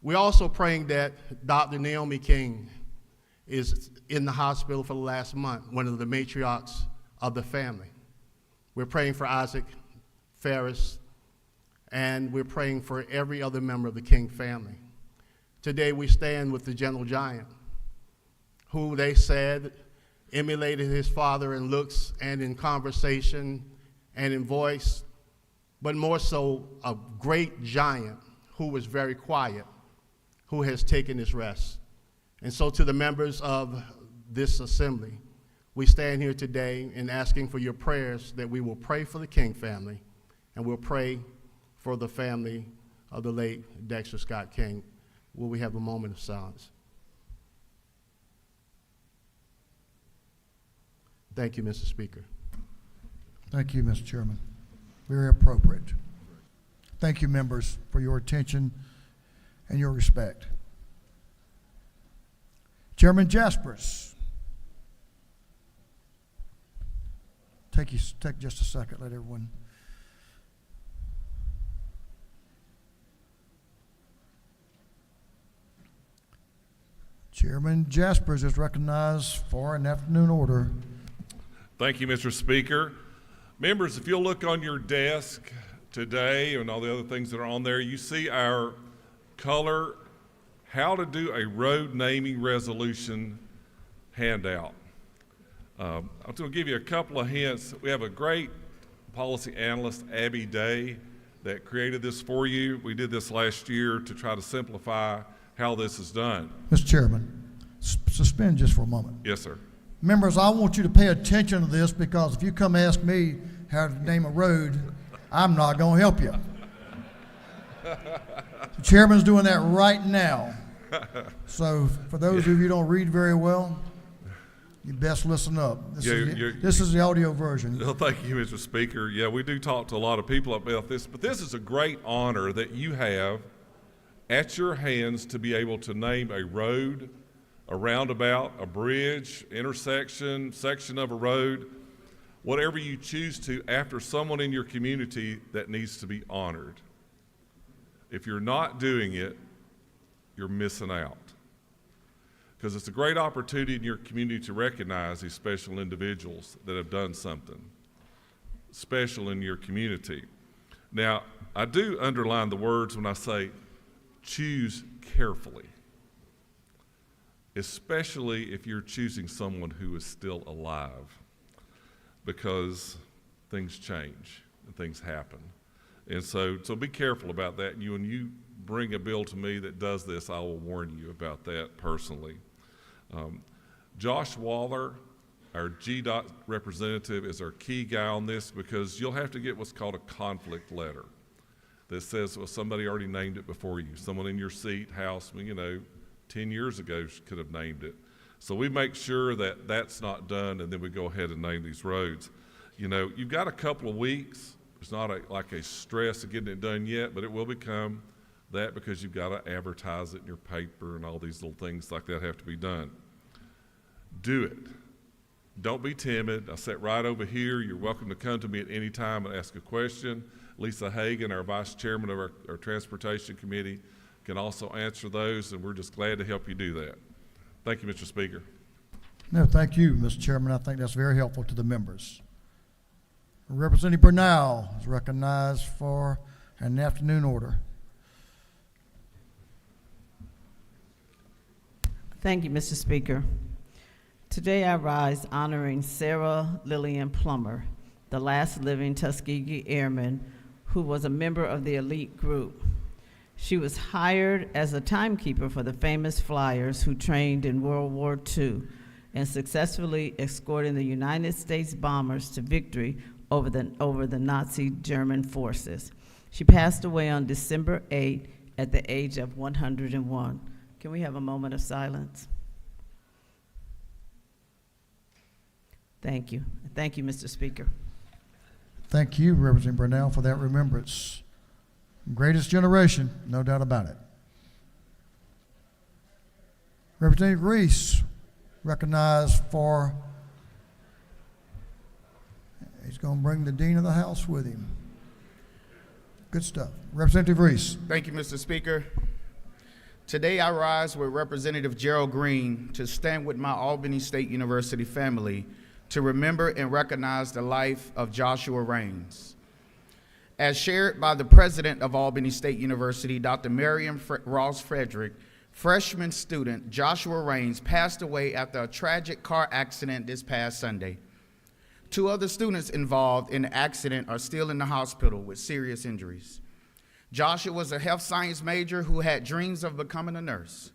We're also praying that Dr. Naomi King is in the hospital for the last month, one of the matriarchs of the family. We're praying for Isaac Ferris, and we're praying for every other member of the King family. Today we stand with the gentle giant, who they said emulated his father in looks and in conversation and in voice, but more so a great giant who was very quiet, who has taken his rest. And so to the members of this assembly, we stand here today in asking for your prayers that we will pray for the King family and we'll pray for the family of the late Dexter Scott King. Will we have a moment of silence? Thank you, Mr. Speaker. Thank you, Mr. Chairman. Very appropriate. Thank you, members, for your attention and your respect. Chairman Jaspers. take just a second, let everyone. Chairman Jaspers is recognized for an afternoon order. Thank you, Mr. Speaker. Members, if you'll look on your desk today and all the other things that are on there, you see our color how to do a road naming resolution handout. I'm going to give you a couple of hints. We have a great policy analyst, Abby Day, that created this for you. We did this last year to try to simplify how this is done. Mr. Chairman, suspend just for a moment. Yes, sir. Members, I want you to pay attention to this because if you come ask me how to name a road, I'm not going to help you. The chairman's doing that right now. So for those of you who don't read very well, you best listen up. This is the audio version. Well, thank you, Mr. Speaker. Yeah, we do talk to a lot of people about this, but this is a great honor that you have at your hands to be able to name a road, a roundabout, a bridge, intersection, section of a road, whatever you choose to after someone in your community that needs to be honored. If you're not doing it, you're missing out. Because it's a great opportunity in your community to recognize these special individuals that have done something special in your community. Now, I do underline the words when I say choose carefully, especially if you're choosing someone who is still alive, because things change and things happen. And so be careful about that. And when you bring a bill to me that does this, I will warn you about that personally. Josh Waller, our GDOT representative, is our key guy on this because you'll have to get what's called a conflict letter that says, well, somebody already named it before you. Someone in your seat, house, 10 years ago could have named it. So we make sure that that's not done, and then we go ahead and name these roads. You've got a couple of weeks. It's not like a stress of getting it done yet, but it will become that because you've got to advertise it in your paper and all these little things like that have to be done. Do it. Don't be timid. I sit right over here. You're welcome to come to me at any time and ask a question. Lisa Hagan, our vice chairman of our transportation committee, can also answer those, and we're just glad to help you do that. Thank you, Mr. Speaker. No, thank you, Mr. Chairman. I think that's very helpful to the members. Representative Bernal is recognized for an afternoon order. Thank you, Mr. Speaker. Today I rise honoring Sarah Lillian Plummer, the last living Tuskegee Airman who was a member of the elite group. She was hired as a timekeeper for the famous flyers who trained in World War II and successfully escorting the United States bombers to victory over the Nazi German forces. She passed away on December 8 at the age of 101. Can we have a moment of silence? Thank you. Thank you, Mr. Speaker. Thank you, Representative Bernal, for that remembrance. Greatest generation, no doubt about it. Representative Reese, recognized for, he's going to bring the Dean of the House with him. Good stuff. Representative Reese. Thank you, Mr. Speaker. Today I rise with Representative Gerald Green to stand with my Albany State University family to remember and recognize the life of Joshua Raines. As shared by the president of Albany State University, Dr. Miriam Ross Frederick, freshman student Joshua Raines passed away after a tragic car accident this past Sunday. 2 other students involved in the accident are still in the hospital with serious injuries. Joshua was a health science major who had dreams of becoming a nurse.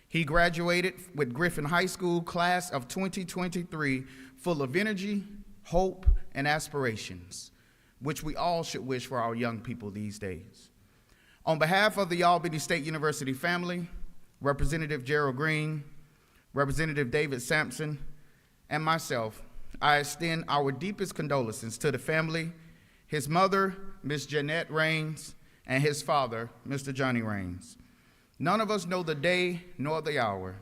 He graduated with Griffin High School class of 2023 full of energy, hope, and aspirations, which we all should wish for our young people these days. On behalf of the Albany State University family, Representative Gerald Green, Representative David Sampson, and myself, I extend our deepest condolences to the family, his mother, Ms. Jeanette Raines, and his father, Mr. Johnny Raines. None of us know the day nor the hour,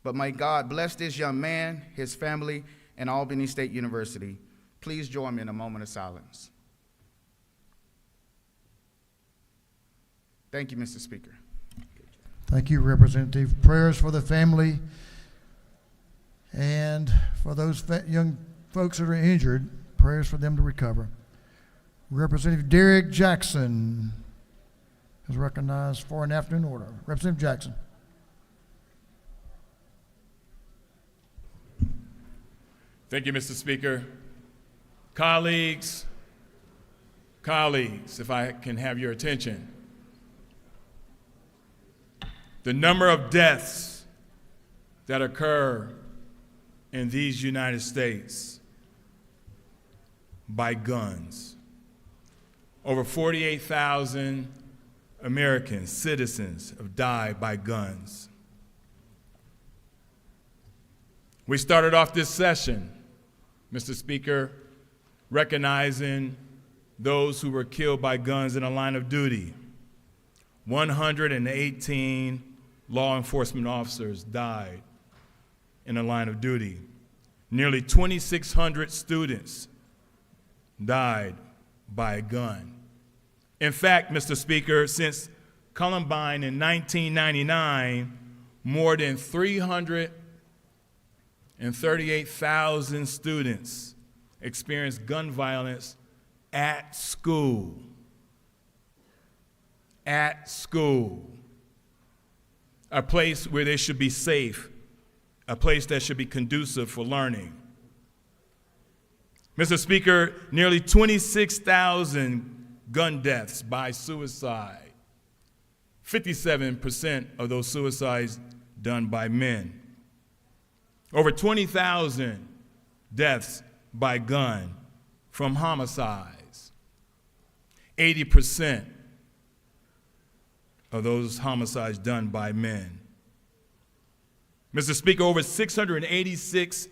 but may God bless this young man, his family, and Albany State University. Please join me in a moment of silence. Thank you, Mr. Speaker. Thank you, Representative. Prayers for the family and for those young folks that are injured. Prayers for them to recover. Representative Derek Jackson is recognized for an afternoon order. Representative Jackson. Thank you, Mr. Speaker. Colleagues, if I can have your attention. The number of deaths that occur in these United States by guns. Over 48,000 Americans, citizens, have died by guns. We started off this session, Mr. Speaker, recognizing those who were killed by guns in the line of duty. 118 law enforcement officers died in the line of duty. Nearly 2,600 students died by a gun. In fact, Mr. Speaker, since Columbine in 1999, more than 338,000 students experienced gun violence at school. At school. A place where they should be safe, a place that should be conducive for learning. Mr. Speaker, nearly 26,000 gun deaths by suicide. 57% of those suicides done by men. Over 20,000 deaths by gun from homicides. 80% of those homicides done by men. Mr. Speaker, over 686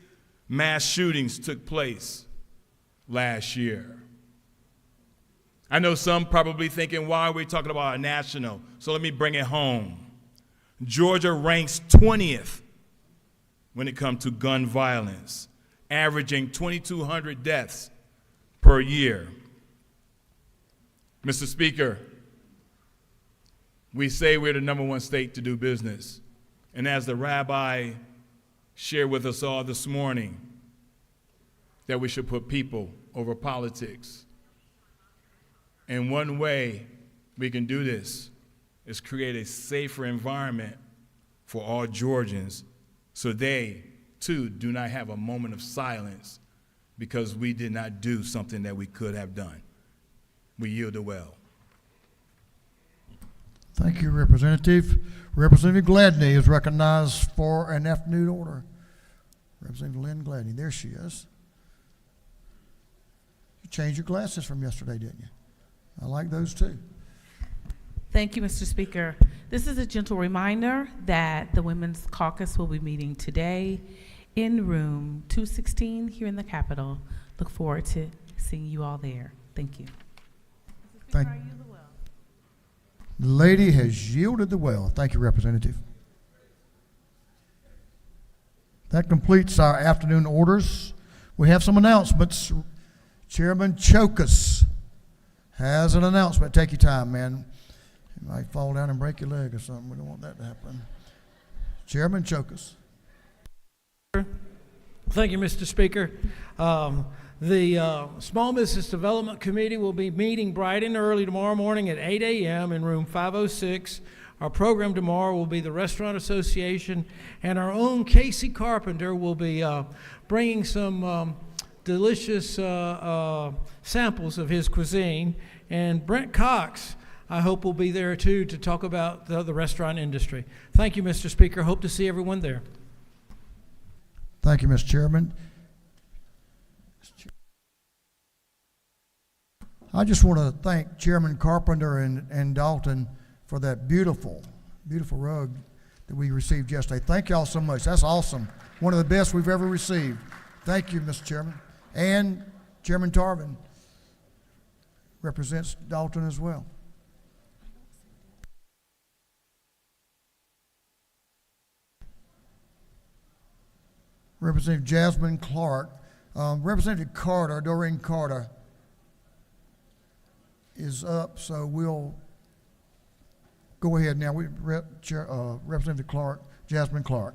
mass shootings took place last year. I know some probably thinking, why are we talking about a national? So let me bring it home. Georgia ranks 20th when it comes to gun violence, averaging 2,200 deaths per year. Mr. Speaker, we say we're the #1 state to do business. And as the rabbi shared with us all this morning, that we should put people over politics. And one way we can do this is create a safer environment for all Georgians so they, too, do not have a moment of silence because we did not do something that we could have done. We yielded well. Thank you, Representative. Representative Gladney is recognized for an afternoon order. Representative Lynn Gladney, there she is. You changed your glasses from yesterday, didn't you? I like those too. Thank you, Mr. Speaker. This is a gentle reminder that the Women's Caucus will be meeting today in room 216 here in the Capitol. Look forward to seeing you all there. Thank you. Thank you. The lady has yielded the well. Thank you, Representative. That completes our afternoon orders. We have some announcements. Chairman Chokas has an announcement. Take your time, man. You might fall down and break your leg or something. We don't want that to happen. Chairman Chokas. Thank you, Mr. Speaker. The Small Business Development Committee will be meeting bright and early tomorrow morning at 8 a.m. in room 506. Our program tomorrow will be the Restaurant Association, and our own Casey Carpenter will be bringing some delicious samples of his cuisine. And Brent Cox, I hope, will be there too to talk about the restaurant industry. Thank you, Mr. Speaker. Hope to see everyone there. Thank you, Mr. Chairman. I just want to thank Chairman Carpenter and Dalton for that beautiful, beautiful rug that we received yesterday. Thank y'all so much. That's awesome. One of the best we've ever received. Thank you, Mr. Chairman. And Chairman Tarvin represents Dalton as well. Representative Jasmine Clark Representative Carter, Doreen Carter, is up, so we'll go ahead now. Representative Clark, Jasmine Clark.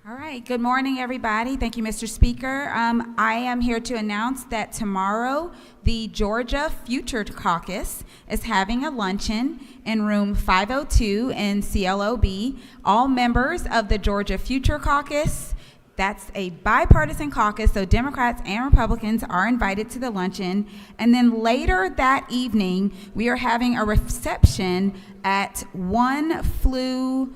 All right, good morning, everybody. Thank you, Mr. Speaker. I am here to announce that tomorrow the Georgia Future Caucus is having a luncheon in room 502 in CLOB. All members of the Georgia Future Caucus, that's a bipartisan caucus, so Democrats and Republicans are invited to the luncheon. And then later that evening, we are having a reception at One Flew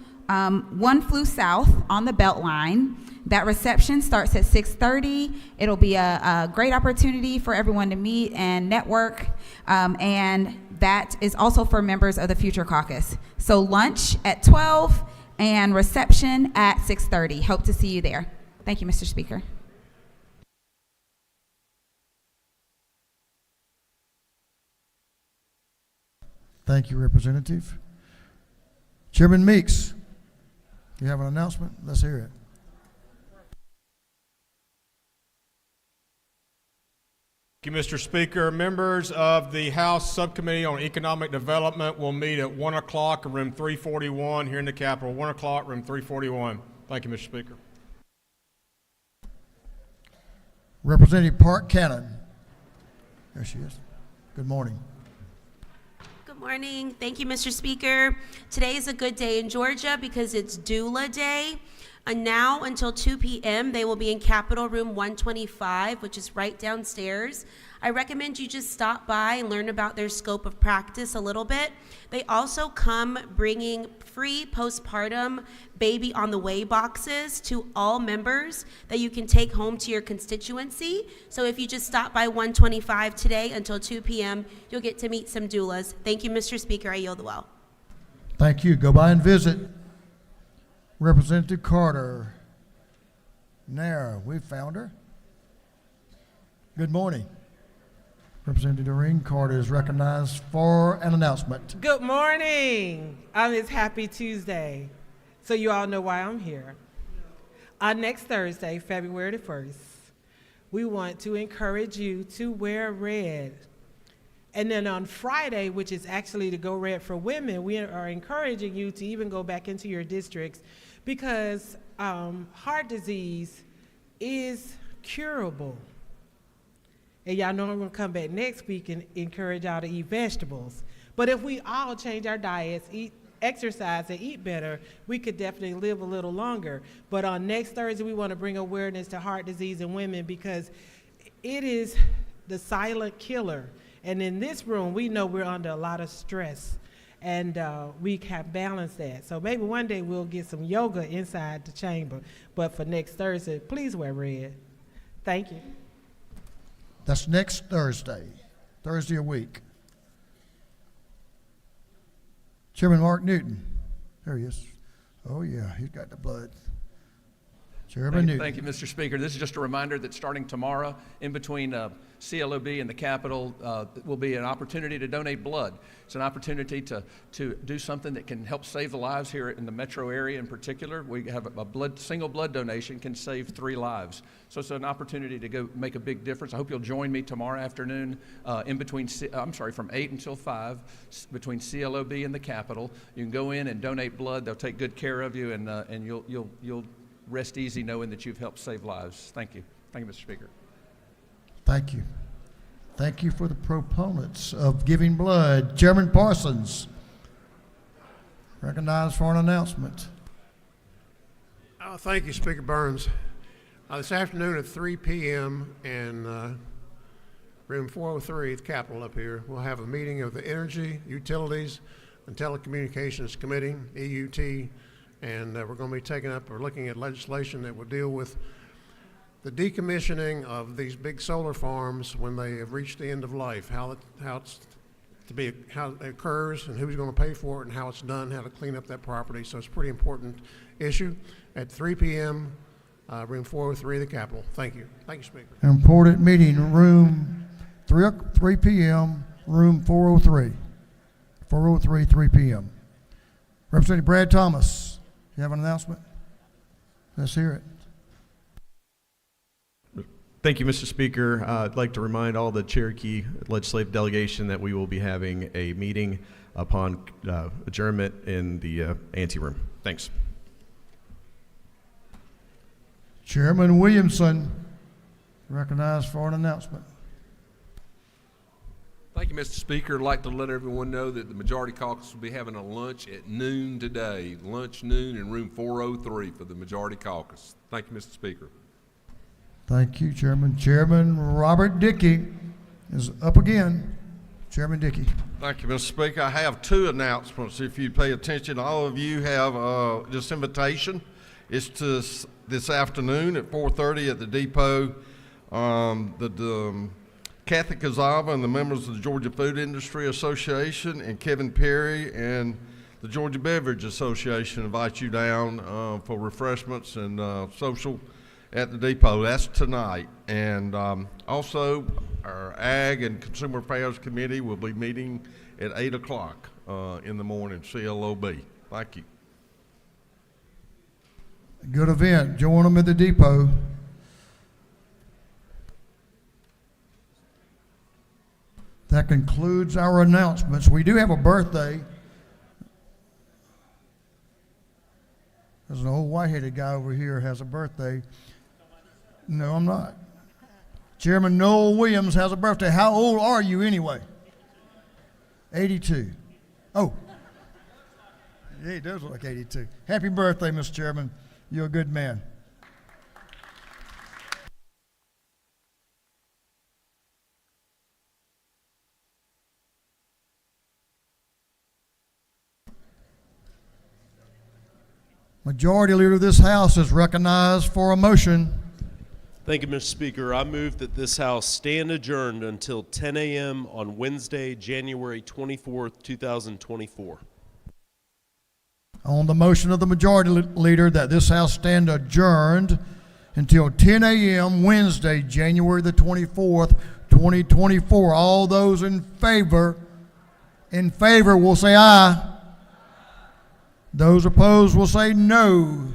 South on the Beltline. That reception starts at 6:30. It'll be a great opportunity for everyone to meet and network, and that is also for members of the Future Caucus. So lunch at 12 and reception at 6:30. Hope to see you there. Thank you, Mr. Speaker. Thank you, Representative. Chairman Meeks, you have an announcement? Let's hear it. Thank you, Mr. Speaker. Members of the House Subcommittee on Economic Development will meet at 1 o'clock in room 341 here in the Capitol. 1 o'clock, room 341. Thank you, Mr. Speaker. Representative Park Cannon. There she is. Good morning. Good morning. Thank you, Mr. Speaker. Today is a good day in Georgia because it's Doula Day. And now until 2 p.m., they will be in Capitol Room 125, which is right downstairs. I recommend you just stop by and learn about their scope of practice a little bit. They also come bringing free postpartum baby on the way boxes to all members that you can take home to your constituency. So if you just stop by 125 today until 2 p.m., you'll get to meet some doulas. Thank you, Mr. Speaker. I yield the well. Thank you. Go by and visit. Representative Carter. There, we found her. Good morning. Representative Doreen Carter is recognized for an announcement. Good morning on this happy Tuesday. So you all know why I'm here. On next Thursday, February the 1st, we want to encourage you to wear red. And then on Friday, which is actually to go red for women, we are encouraging you to even go back into your districts because heart disease is curable. And y'all know I'm gonna come back next week and encourage y'all to eat vegetables. But if we all change our diets, exercise, and eat better, we could definitely live a little longer. But on next Thursday, we wanna bring awareness to heart disease in women because it is the silent killer. And in this room, we know we're under a lot of stress and we have balanced that. So maybe one day we'll get some yoga inside the chamber. But for next Thursday, please wear red. Thank you. That's next Thursday a week. Chairman Mark Newton. There he is. Oh, yeah, he's got the blood. Chairman Newton. Thank you, Mr. Speaker. This is just a reminder that starting tomorrow, in between CLOB and the Capitol, will be an opportunity to donate blood. It's an opportunity to do something that can help save the lives here in the metro area in particular. We have a single blood donation can save 3 lives. So it's an opportunity to go make a big difference. I hope you'll join me tomorrow afternoon from 8 until 5, between CLOB and the Capitol. You can go in and donate blood. They'll take good care of you, and you'll rest easy knowing that you've helped save lives. Thank you. Thank you, Mr. Speaker. Thank you. Thank you for the proponents of giving blood. Chairman Parsons, recognized for an announcement. Thank you, Speaker Burns. This afternoon at 3 p.m. in room 403 at the Capitol up here, we'll have a meeting of the Energy, Utilities, and Telecommunications Committee, EUT, and we're going to be taking up or looking at legislation that will deal with the decommissioning of these big solar farms when they have reached the end of life, how it occurs and who's going to pay for it and how it's done, how to clean up that property. So it's a pretty important issue at 3 p.m., room 403 of the Capitol. Thank you. Thank you, Speaker. An important meeting, room 3 p.m., room 403. 403, 3 p.m. Representative Brad Thomas, you have an announcement? Let's hear it. Thank you, Mr. Speaker. I'd like to remind all the Cherokee legislative delegation that we will be having a meeting upon adjournment in the anteroom. Thanks. Chairman Williamson, recognized for an announcement. Thank you, Mr. Speaker. I'd like to let everyone know that the Majority Caucus will be having a lunch at noon today. Lunch noon in room 403 for the Majority Caucus. Thank you, Mr. Speaker. Thank you, Chairman. Chairman Robert Dickey is up again. Chairman Dickey. Thank you, Mr. Speaker. I have two announcements. If you pay attention, all of you have this invitation. It's to this afternoon at 4:30 at the depot. Kathy Kazava and the members of the Georgia Food Industry Association and Kevin Perry and the Georgia Beverage Association invite you down for refreshments and social at the depot. That's tonight. And also our Ag and Consumer Affairs Committee will be meeting at 8 o'clock in the morning, CLOB. Thank you. Good event. Join them at the depot. That concludes our announcements. We do have a birthday. There's an old white-headed guy over here has a birthday. No, I'm not. Chairman Noel Williams has a birthday. How old are you anyway? 82. Oh. Yeah, he does look like 82. Happy birthday, Mr. Chairman. You're a good man. Majority Leader of this House is recognized for a motion. Thank you, Mr. Speaker. I move that this House stand adjourned until 10 a.m. on Wednesday, January 24th, 2024. On the motion of the Majority Leader that this House stand adjourned until 10 a.m. Wednesday, January the 24th, 2024. All those in favor will say aye. Those opposed will say no.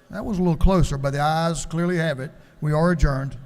That was a little closer, but the ayes clearly have it. We are adjourned.